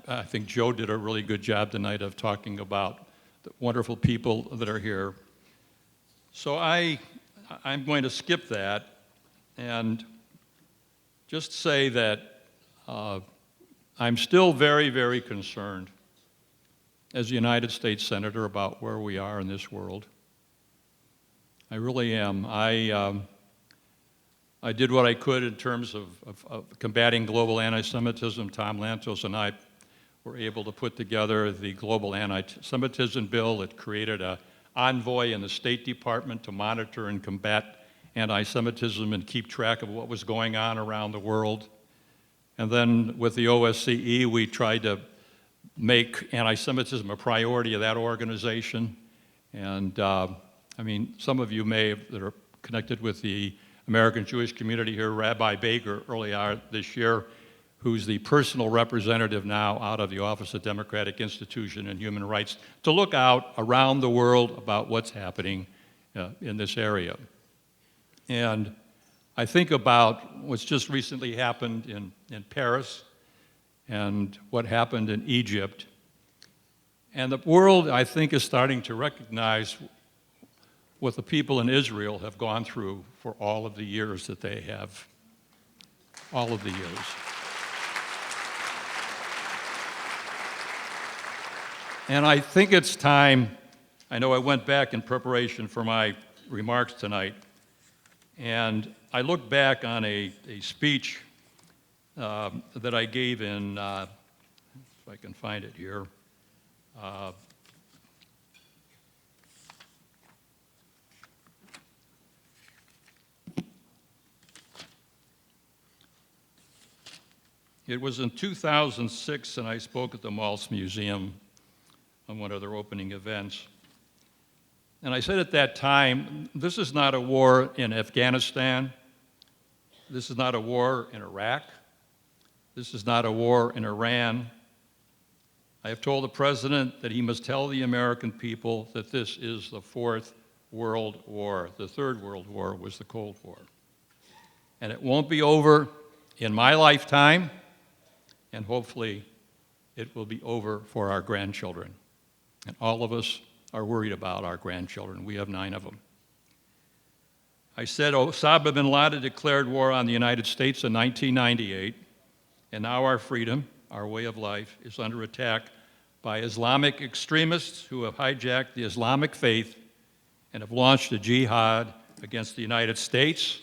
I think Joe did a really good job tonight of talking about the wonderful people that are here. So I'm going to skip that and just say that I'm still very, very concerned as a United States Senator about where we are in this world. I really am. I did what I could in terms of combating global anti-Semitism. Tom Lantos and I were able to put together the global anti-Semitism bill. It created an envoy in the State Department to monitor and combat anti-Semitism and keep track of what was going on around the world. And then with the OSCE, we tried to make anti-Semitism a priority of that organization. And I mean, some of you that are connected with the American Jewish community here, Rabbi Baker earlier this year, who's the personal representative now out of the Office of Democratic Institution and Human Rights, to look out around the world about what's happening in this area. And I think about what's just recently happened in Paris and what happened in Egypt. And the world, I think, is starting to recognize what the people in Israel have gone through for all of the years that they have, all of the years. And I think it's time, I know I went back in preparation for my remarks tonight, and I looked back on a speech that I gave in, if I can find it here, it was in 2006, and I spoke at the Maltz Museum on one of their opening events. And I said at that time, this is not a war in Afghanistan. This is not a war in Iraq. This is not a war in Iran. I have told the president that he must tell the American people that this is the Fourth World War. The Third World War was the Cold War. And it won't be over in my lifetime, and hopefully it will be over for our grandchildren. And all of us are worried about our grandchildren. We have 9 of them. I said Osama bin Laden declared war on the United States in 1998, and now our freedom, our way of life, is under attack by Islamic extremists who have hijacked the Islamic faith and have launched a jihad against the United States,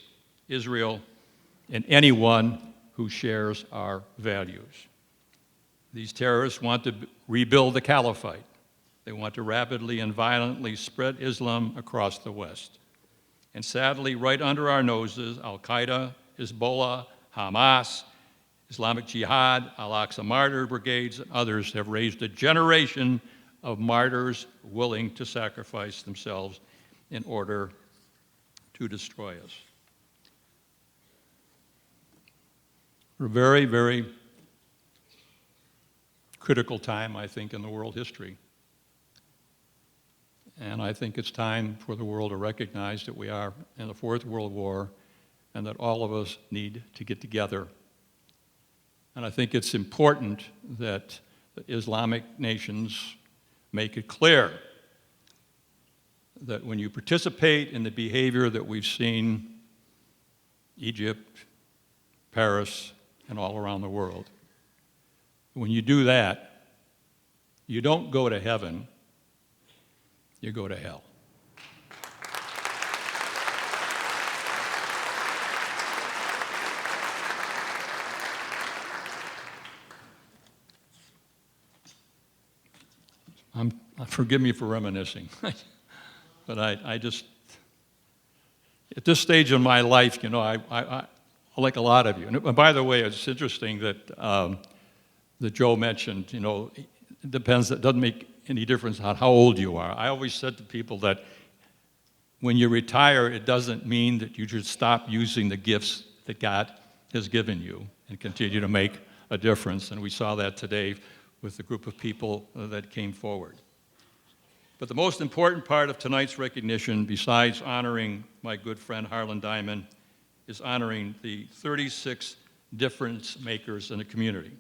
Israel, and anyone who shares our values. These terrorists want to rebuild the caliphate. They want to rapidly and violently spread Islam across the West. And sadly, right under our noses, Al-Qaeda, Hezbollah, Hamas, Islamic Jihad, Al-Aqsa Martyr Brigades, and others have raised a generation of martyrs willing to sacrifice themselves in order to destroy us. We're a very, very critical time, I think, in the world history. And I think it's time for the world to recognize that we are in the Fourth World War, and that all of us need to get together. And I think it's important that the Islamic nations make it clear that when you participate in the behavior that we've seen Egypt, Paris, and all around the world, when you do that, you don't go to heaven, you go to hell. Forgive me for reminiscing, but I just, at this stage in my life, you know, I like a lot of you. And by the way, it's interesting that Joe mentioned, you know, it doesn't make any difference on how old you are. I always said to people that when you retire, it doesn't mean that you should stop using the gifts that God has given you and continue to make a difference. And we saw that today with the group of people that came forward. But the most important part of tonight's recognition, besides honoring my good friend Harlan Diamond, is honoring the 36 difference makers in the community.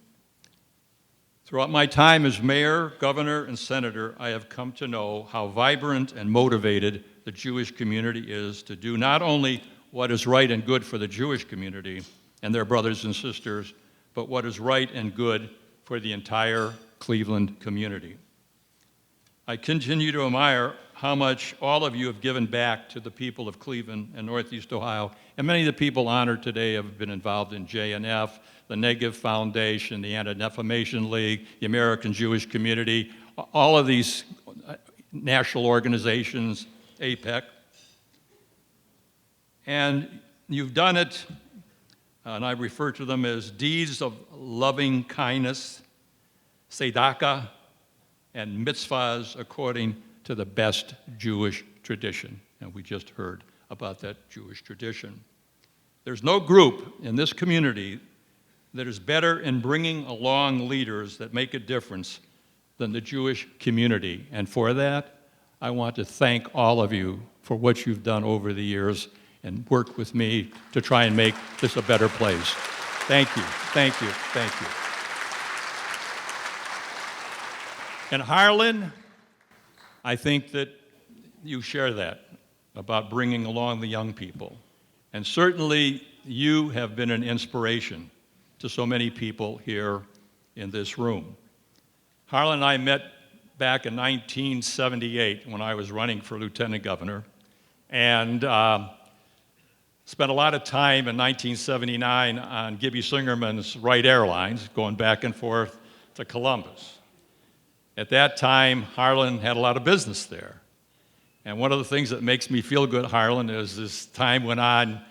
Throughout my time as mayor, governor, and senator, I have come to know how vibrant and motivated the Jewish community is to do not only what is right and good for the Jewish community and their brothers and sisters, but what is right and good for the entire Cleveland community. I continue to admire how much all of you have given back to the people of Cleveland and Northeast Ohio, and many of the people honored today have been involved in JNF, the Negev Foundation, the Anti-Defamation League, the American Jewish Community, all of these national organizations, APEC. And you've done it, and I refer to them as deeds of loving kindness, tzedakah, and mitzvahs according to the best Jewish tradition. And we just heard about that Jewish tradition. There's no group in this community that is better in bringing along leaders that make a difference than the Jewish community. And for that, I want to thank all of you for what you've done over the years and work with me to try and make this a better place. Thank you, thank you, thank you. And Harlan, I think that you share that about bringing along the young people. And certainly you have been an inspiration to so many people here in this room. Harlan and I met back in 1978 when I was running for lieutenant governor, and spent a lot of time in 1979 on Gibby Singerman's Wright Airlines, going back and forth to Columbus. At that time, Harlan had a lot of business there. And one of the things that makes me feel good, Harlan, is as time went on,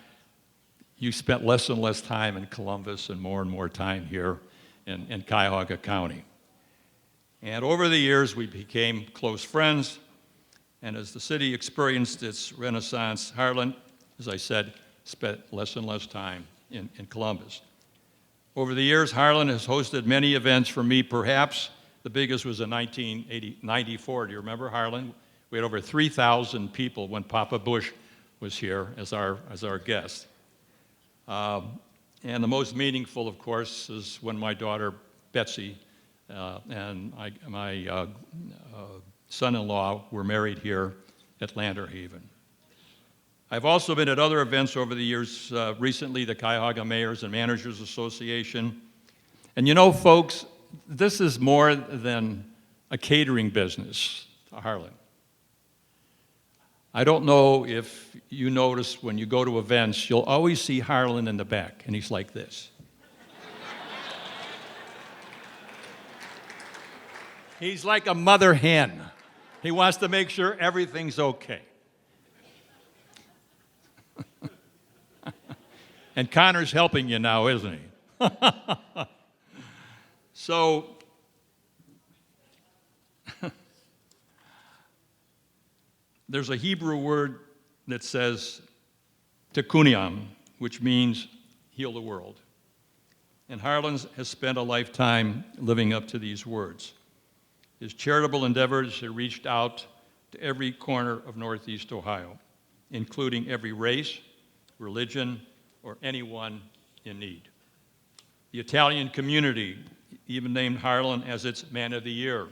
you spent less and less time in Columbus and more time here in Cuyahoga County. And over the years, we became close friends. And as the city experienced its renaissance, Harlan, as I said, spent less and less time in Columbus. Over the years, Harlan has hosted many events for me. Perhaps the biggest was in 1994. Do you remember, Harlan? We had over 3,000 people when Papa Bush was here as our guest. And the most meaningful, of course, is when my daughter Betsy and my son-in-law were married here at Landerhaven. I've also been at other events over the years, recently the Cuyahoga Mayors and Managers Association. And you know, folks, this is more than a catering business to Harlan. I don't know if you notice when you go to events, you'll always see Harlan in the back, and he's like this. He's like a mother hen. He wants to make sure everything's okay. And Connor's helping you now, isn't he? So, there's a Hebrew word that says tekuniam, which means heal the world. And Harlan has spent a lifetime living up to these words. His charitable endeavors have reached out to every corner of Northeast Ohio, including every race, religion, or anyone in need. The Italian community even named Harlan as its Man of the Year.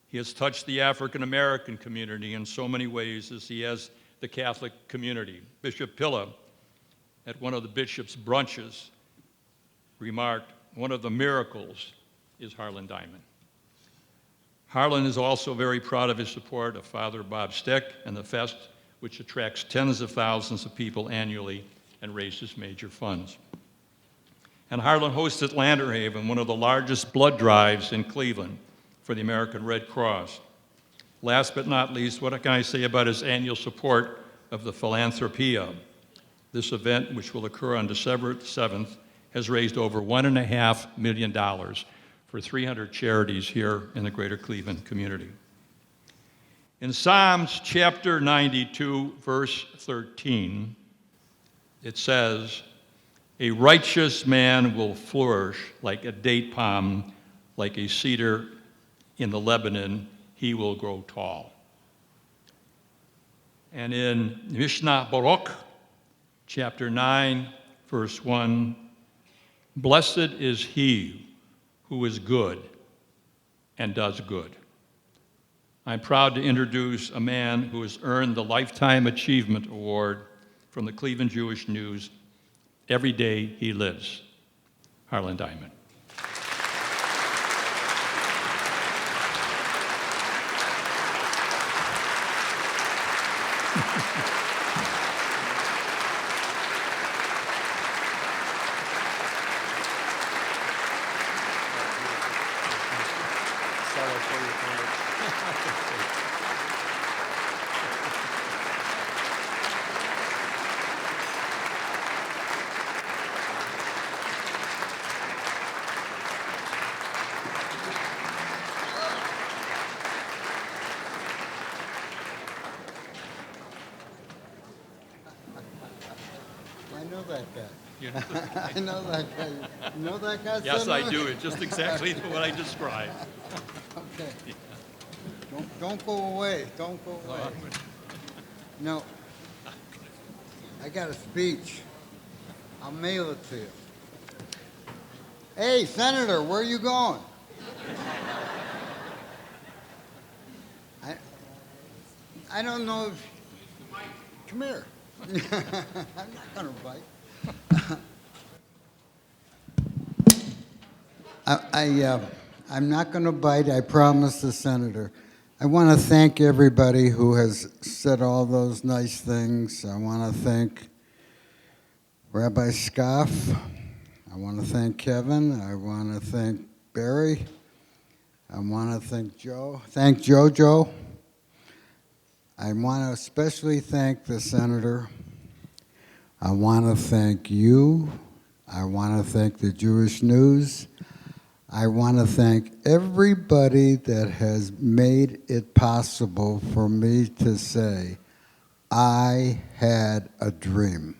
He has touched the African American community in so many ways as he has the Catholic community. Bishop Pilla, at one of the bishop's brunches, remarked, "One of the miracles is Harlan Diamond." Harlan is also very proud of his support of Father Bob Steck and the Fest, which attracts tens of thousands of people annually and raises major funds. And Harlan hosts at Landerhaven one of the largest blood drives in Cleveland for the American Red Cross. Last but not least, what can I say about his annual support of the Philanthropia? This event, which will occur on December 7th, has raised over $1.5 million for 300 charities here in the greater Cleveland community. In Psalms chapter 92, verse 13, it says, "A righteous man will flourish like a date palm, like a cedar in the Lebanon, he will grow tall." And in Mishnah Baruch, chapter 9, verse 1, "Blessed is he who is good and does good." I'm proud to introduce a man who has earned the Lifetime Achievement Award from the Cleveland Jewish News. Every day he lives, Harlan Diamond. I know that guy. I know that guy. You know that guy? Yes, I Senator? do. It's just exactly what I described. Okay. Don't go away. Don't go away. No. I got a speech. I'll mail it to you. Hey, Senator, where are you going? I don't know if... Come here. I'm not going to bite. I'm not going to bite, I promise the senator. I want to thank everybody who has said all those nice things. I want to thank Rabbi Scoff. I want to thank Kevin. I want to thank Barry. I want to thank Joe. Thank JoJo. I want to especially thank the senator. I want to thank you. I want to thank the Jewish News. I want to thank everybody that has made it possible for me to say, I had a dream.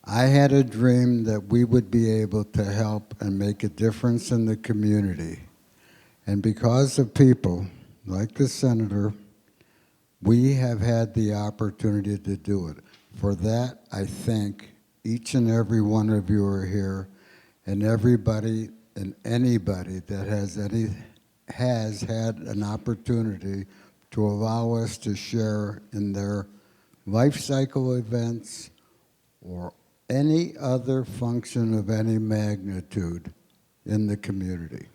I had a dream that we would be able to help and make a difference in the community. And because of people like the senator, we have had the opportunity to do it. For that, I thank each and every one of you who are here, and everybody and anybody that has had an opportunity to allow us to share in their life cycle events or any other function of any magnitude in the community.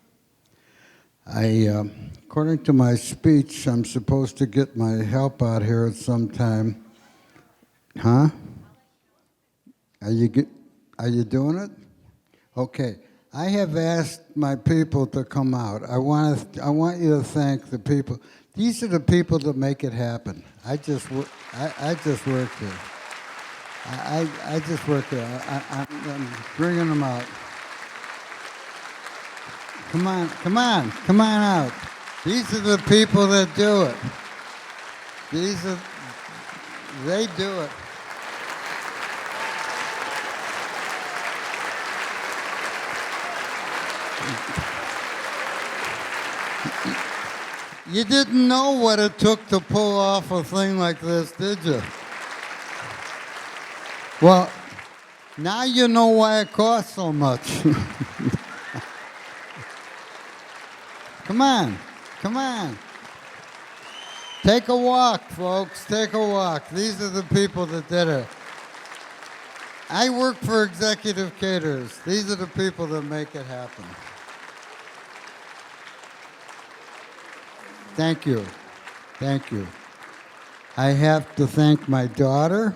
According to my speech, I'm supposed to get my help out here at some time. Huh? Are you doing it? Okay. I have asked my people to come out. I want you to thank the people. These are the people that make it happen. I just work here. I just work here. I'm bringing them out. Come on out. These are the people that do it. They do it. You didn't know what it took to pull off a thing like this, did you? Well, now you know why it costs so much. Come on, come on. Take a walk, folks, take a walk. These are the people that did it. I work for Executive Caterers. These are the people that make it happen. Thank you. Thank you. I have to thank my daughter,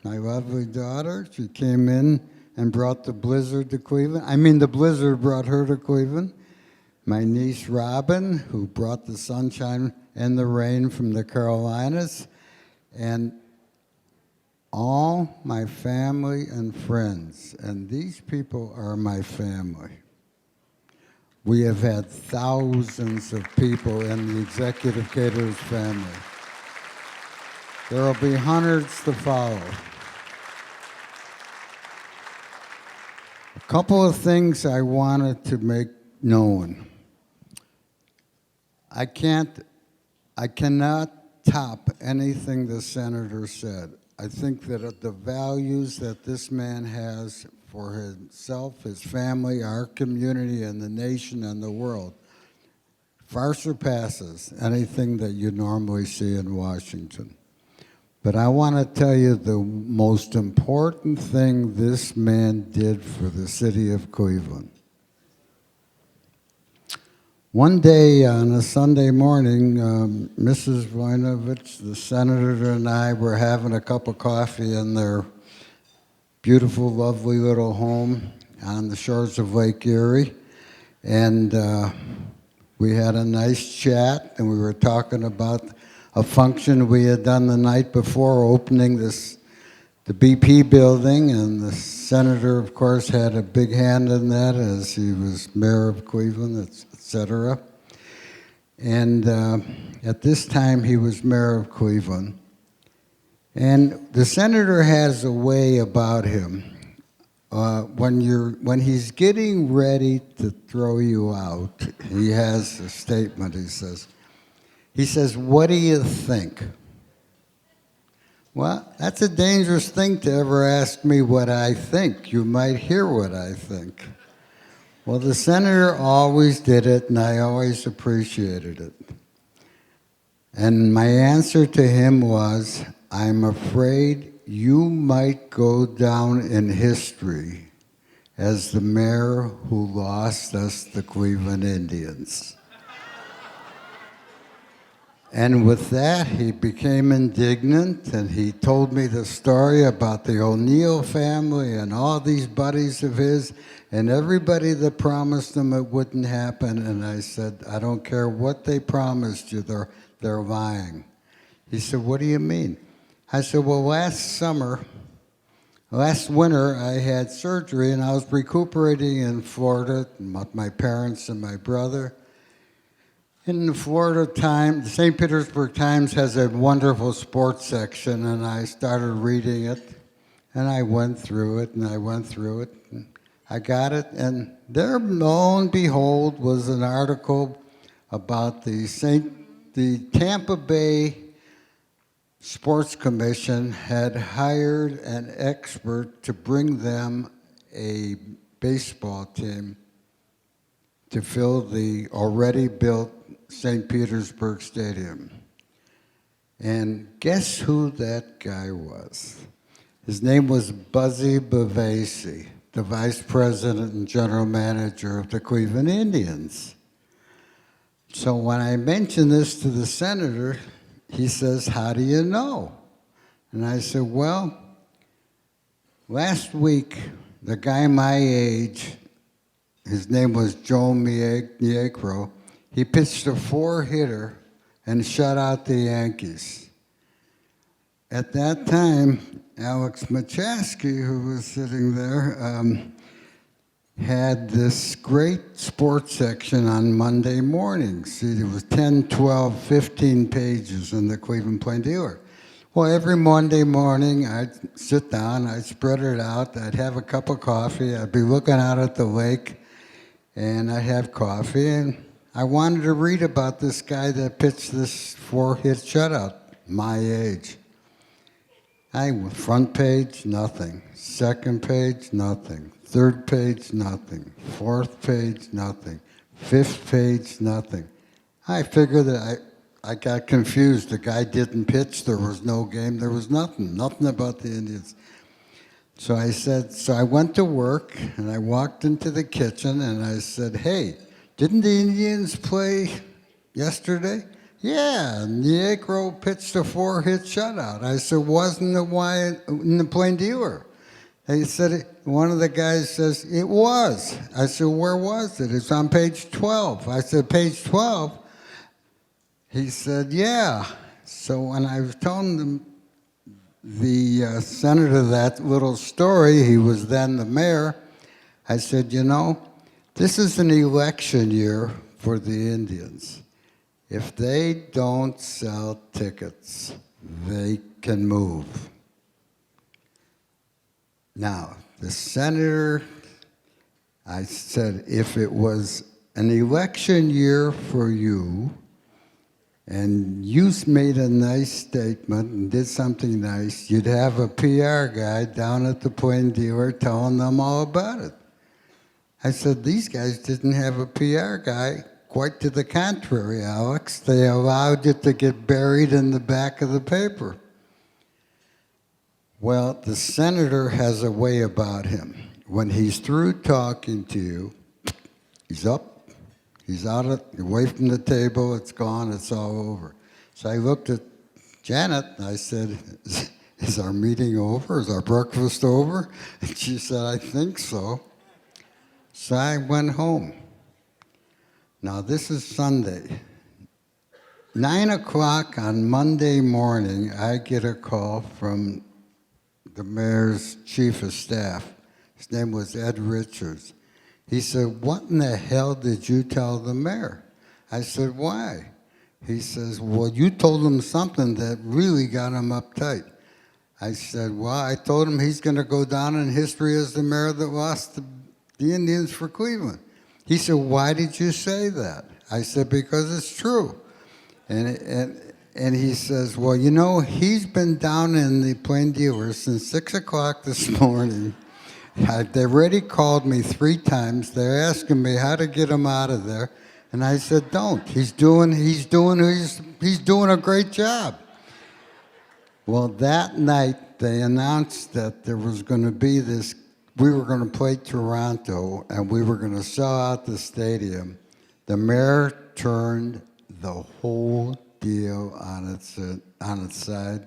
my lovely daughter. She came in and brought the blizzard to Cleveland. I mean, the blizzard brought her to Cleveland. My niece Robin, who brought the sunshine and the rain from the Carolinas. And all my family and friends. And these people are my family. We have had thousands of people in the Executive Caterers family. There will be hundreds to follow. A couple of things I wanted to make known. I cannot top anything the senator said. I think that the values that this man has for himself, his family, our community, and the nation and the world far surpasses anything that you normally see in Washington. But I want to tell you the most important thing this man did for the city of Cleveland. One day on a Sunday morning, Mrs. Voinovich, the senator, and I were having a cup of coffee in their beautiful, lovely little home on the shores of Lake Erie. And we had a nice chat, and we were talking about a function we had done the night before, opening the BP building, and the senator, of course, had a big hand in that as he was mayor of Cleveland, etc. And at this time, he was mayor of Cleveland. And the senator has a way about him. When he's getting ready to throw you out, he has a statement. He says, "What do you think?" Well, that's a dangerous thing to ever ask me what I think. You might hear what I think. Well, the senator always did it, and I always appreciated it. And my answer to him was, "I'm afraid you might go down in history as the mayor who lost us the Cleveland Indians." And with that, he became indignant, and he told me the story about the O'Neill family and all these buddies of his, and everybody that promised him it wouldn't happen. And I said, "I don't care what they promised you, they're lying." He said, "What do you mean?" I said, "Well, last winter, I had surgery, and I was recuperating in Florida with my parents and my brother. In the Florida Times, the St. Petersburg Times has a wonderful sports section, and I started reading it, and I went through it, and I went through it. And I got it, and there, lo and behold, was an article about the Tampa Bay Sports Commission had hired an expert to bring them a baseball team to fill the already built St. Petersburg Stadium. And guess who that guy was? His name was Buzzy Bavasi, the vice president and general manager of the Cleveland Indians. So when I mentioned this to the senator, he says, "How do you know?" And I said, "Well, last week, the guy my age, his name was Joe Niekro, he pitched a 4-hitter and shut out the Yankees. At that time, Alex Machaski, who was sitting there, had this great sports section on Monday mornings. See, it was 10, 12, 15 pages in the Cleveland Plain Dealer. Well, every Monday morning, I'd sit down, I'd spread it out, I'd have a cup of coffee, I'd be looking out at the lake, and I'd have coffee, and I wanted to read about this guy that pitched this 4-hit shutout, my age. Front page, nothing. Second page, nothing. Third page, nothing. Fourth page, nothing. Fifth page, nothing. I figured that I got confused. The guy didn't pitch. There was no game. There was nothing. Nothing about the Indians. So I went to work and I walked into the kitchen and I said, hey, didn't the Indians play yesterday? Yeah, Negro pitched a 4-hit shutout. I said, wasn't it why in the Plain Dealer? He said, one of the guys says, it was. I said, where was it? It's on page 12. I said, page 12? He said, yeah. So when I was telling the senator that little story, he was then the mayor, I said, you know, this is an election year for the Indians. If they don't sell tickets, they can move. Now, the senator, I said, if it was an election year for you, and you made a nice statement and did something nice, you'd have a PR guy down at the Plain Dealer telling them all about it. I said, these guys didn't have a PR guy. Quite to the contrary, Alex. They allowed it to get buried in the back of the paper. Well, the senator has a way about him. When he's through talking to you, he's up, he's away from the table, it's gone, it's all over. So I looked at Janet and I said, is our meeting over? Is our breakfast over? And she said, I think so. So I went home. Now, this is Sunday. 9 o'clock on Monday morning, I get a call from the mayor's chief of staff. His name was Ed Richards. He said, what in the hell did you tell the mayor? I said, why? He says, well, you told him something that really got him uptight. I said, well, I told him he's going to go down in history as the mayor that lost the Indians for Cleveland. He said, why did you say that? I said, because it's true. And he says, well, you know, he's been down in the Plain Dealer since 6 o'clock this morning. They already called me 3 times. They're asking me how to get him out of there. And I said, don't. He's doing a great job. Well, that night, they announced that there was going to be this. We were going to play Toronto, and we were going to sell out the stadium. The mayor turned the whole deal on its side.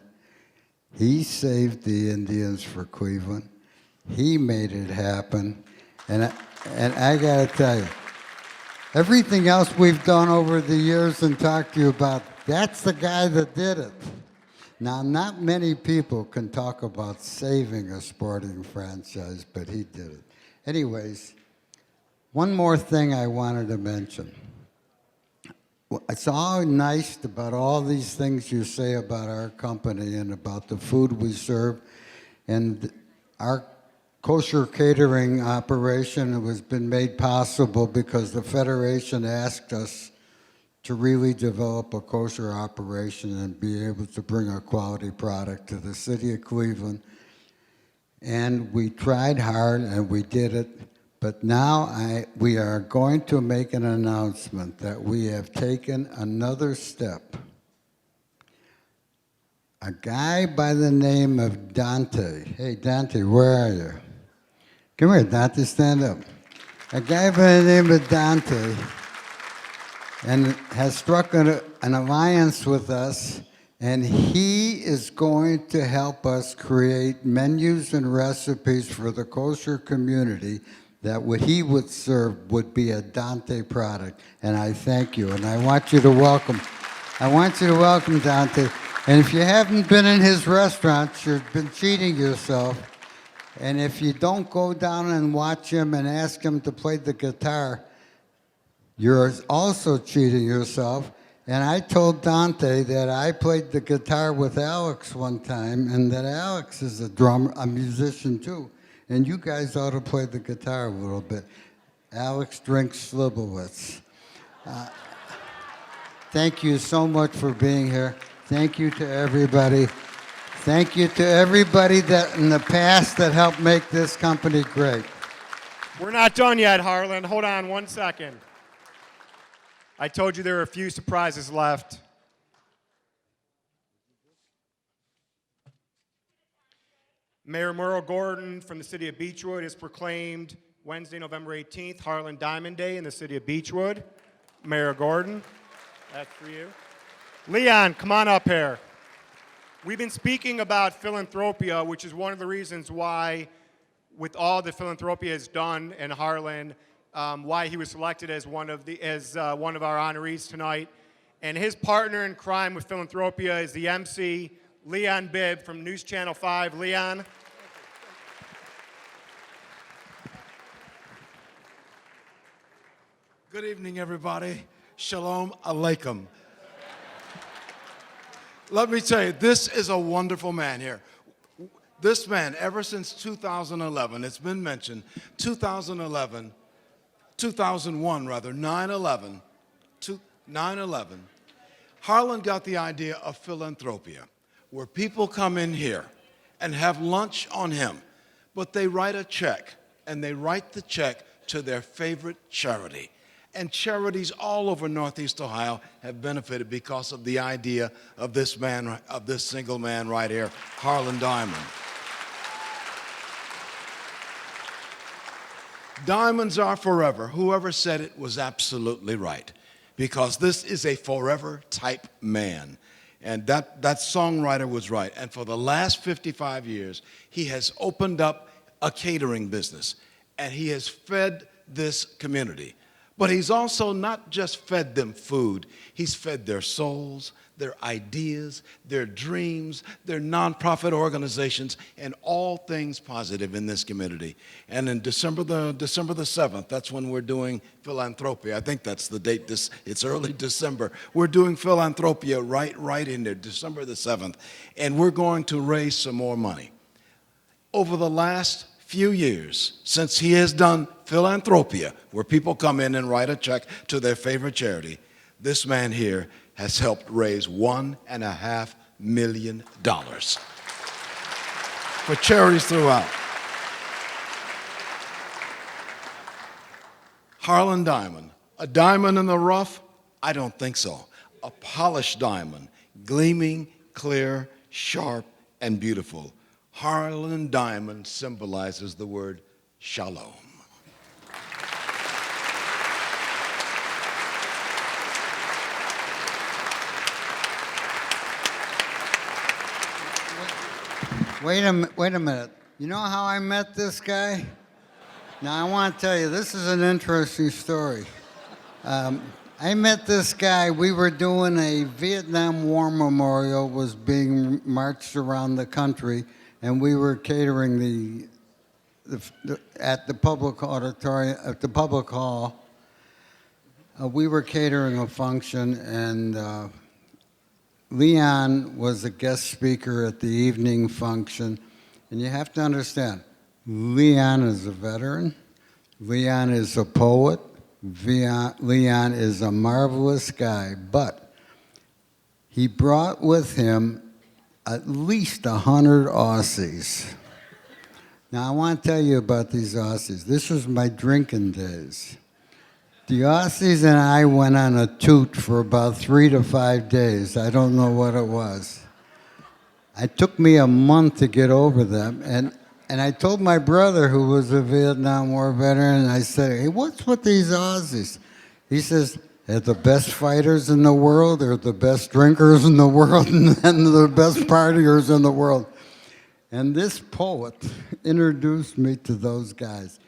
He saved the Indians for Cleveland. He made it happen. And I got to tell you, everything else we've done over the years and talked to you about, that's the guy that did it. Now, not many people can talk about saving a sporting franchise, but he did it. Anyways, one more thing I wanted to mention. It's all nice about all these things you say about our company and about the food we serve. And our kosher catering operation has been made possible because the Federation asked us to really develop a kosher operation and be able to bring a quality product to the city of Cleveland. And we tried hard and we did it. But now we are going to make an announcement that we have taken another step. A guy by the name of Dante. Hey, Dante, where are you? Come here, Dante, stand up. A guy by the name of Dante and has struck an alliance with us, and he is going to help us create menus and recipes for the kosher community that what he would serve would be a Dante product. And I thank you, and I want you to welcome Dante. And if you haven't been in his restaurant, you've been cheating yourself. And if you don't go down and watch him and ask him to play the guitar, you're also cheating yourself. And I told Dante that I played the guitar with Alex one time, and that Alex is a musician too. And you guys ought to play the guitar a little bit. Alex drinks Slibowitz. Thank you so much for being here. Thank you to everybody. Thank you to everybody that in the past that helped make this company great. We're not done yet, Harlan. Hold on 1 second. I told you there were a few surprises left. Mayor Merle Gordon from the city of Beechwood is proclaimed Wednesday, November 18th, Harlan Diamond Day in the city of Beechwood. Mayor Gordon, that's for you. Leon, come on up here. We've been speaking about philanthropia, which is one of the reasons why, with all that philanthropia has done in Harlan, why he was selected as one of our honorees tonight. And his partner in crime with philanthropia is the MC, Leon Bibb from News Channel 5. Leon. Good evening, everybody. Shalom Aleichem. Let me tell you, this is a wonderful man here. This man, ever since 2011, it's been mentioned, 2001 rather, 9/11, 9/11, Harlan got the idea of philanthropia, where people come in here and have lunch on him, but they write a check, and they write the check to their favorite charity. And charities all over Northeast Ohio have benefited because of the idea of this man, of this single man right here, Harlan Diamond. Diamonds are forever. Whoever said it was absolutely right, because this is a forever type man. And that songwriter was right. And for the last 55 years, he has opened up a catering business, and he has fed this community. But he's also not just fed them food, he's fed their souls, their ideas, their dreams, their nonprofit organizations, and all things positive in this community. And in December the 7th, that's when we're doing Philanthropia. I think that's the date, it's early December. We're doing Philanthropia right in there, December the 7th. And we're going to raise some more money. Over the last few years, since he has done Philanthropia, where people come in and write a check to their favorite charity, this man here has helped raise $1.5 million for charities throughout. Harlan Diamond, a diamond in the rough? I don't think so. A polished diamond, gleaming, clear, sharp, and beautiful. Harlan Diamond symbolizes the word shalom. Wait a minute. You know how I met this guy? Now, I want to tell you, this is an interesting story. I met this guy. We were doing a Vietnam War memorial, was being marched around the country, and we were catering at the public auditorium, at the public hall. We were catering a function, and Leon was a guest speaker at the evening function. And you have to understand, Leon is a veteran. Leon is a poet. Leon is a marvelous guy, but he brought with him at least 100 Aussies. Now, I want to tell you about these Aussies. This was my drinking days. The Aussies and I went on a toot for about 3 to 5 days. I don't know what it was. It took me a month to get over them. And I told my brother, who was a Vietnam War veteran, and I said, hey, what's with these Aussies? He says, they're the best fighters in the world, they're the best drinkers in the world, and the best partiers in the world. And this poet introduced me to those guys.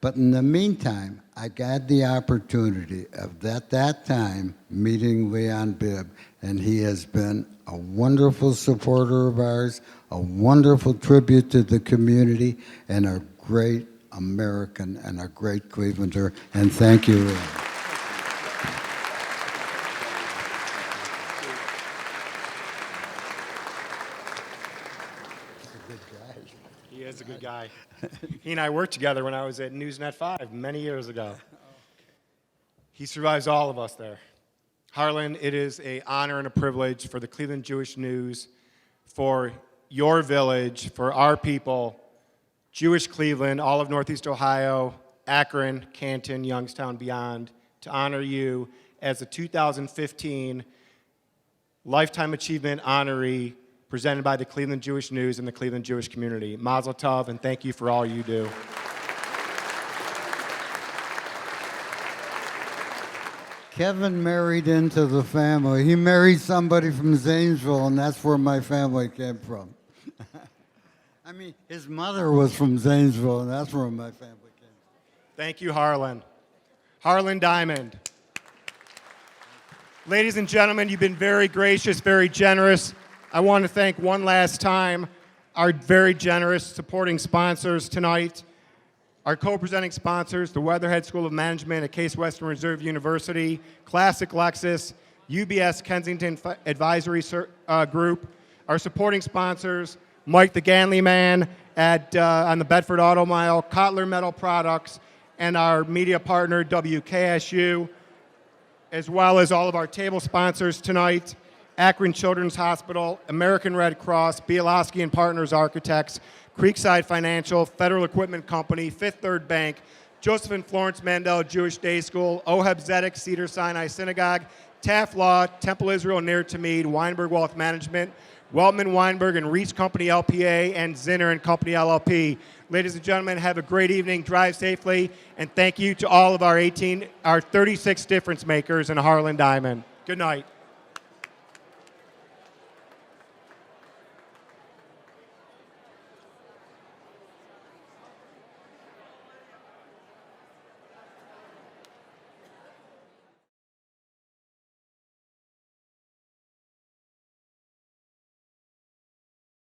But in the meantime, I got the opportunity of, at that time, meeting Leon Bibb, and he has been a wonderful supporter of ours, a wonderful tribute to the community, and a great American and a great Clevelander. And thank you, Leon. He is a good guy. He and I worked together when I was at Newsnet 5 many years ago. He survives all of us there. Harlan, it is an honor and a privilege for the Cleveland Jewish News, for your village, for our people, Jewish Cleveland, all of Northeast Ohio, Akron, Canton, Youngstown, beyond, to honor you as the 2015 Lifetime Achievement Honoree presented by the Cleveland Jewish News and the Cleveland Jewish community. Mazel tov, and thank you for all you do. Kevin married into the family. He married somebody from Zanesville, and that's where my family came from. I mean, his mother was from Zanesville, and that's where my family came from. Thank you, Harlan. Harlan Diamond. Ladies and gentlemen, you've been very gracious, very generous. I want to thank one last time our very generous supporting sponsors tonight. Our co-presenting sponsors, the Weatherhead School of Management at Case Western Reserve University, Classic Lexus, UBS Kensington Advisory Group. Our supporting sponsors, Mike the Ganley Man on the Bedford Auto Mile, Kotler Metal Products, and our media partner, WKSU, as well as all of our table sponsors tonight, Akron Children's Hospital, American Red Cross, Bielowski and Partners Architects, Creekside Financial, Federal Equipment Company, Fifth Third Bank, Joseph and Florence Mandel Jewish Day School, Oheb Zedek Cedar Sinai Synagogue, Taft Law, Temple Israel Ner Tamid, Weinberg Wealth Management, Weltman Weinberg and Reese Company LPA, and Zinner and Company LLP. Ladies and gentlemen, have a great evening, drive safely, and thank you to all of our 36 difference makers in Harlan Diamond. Good night.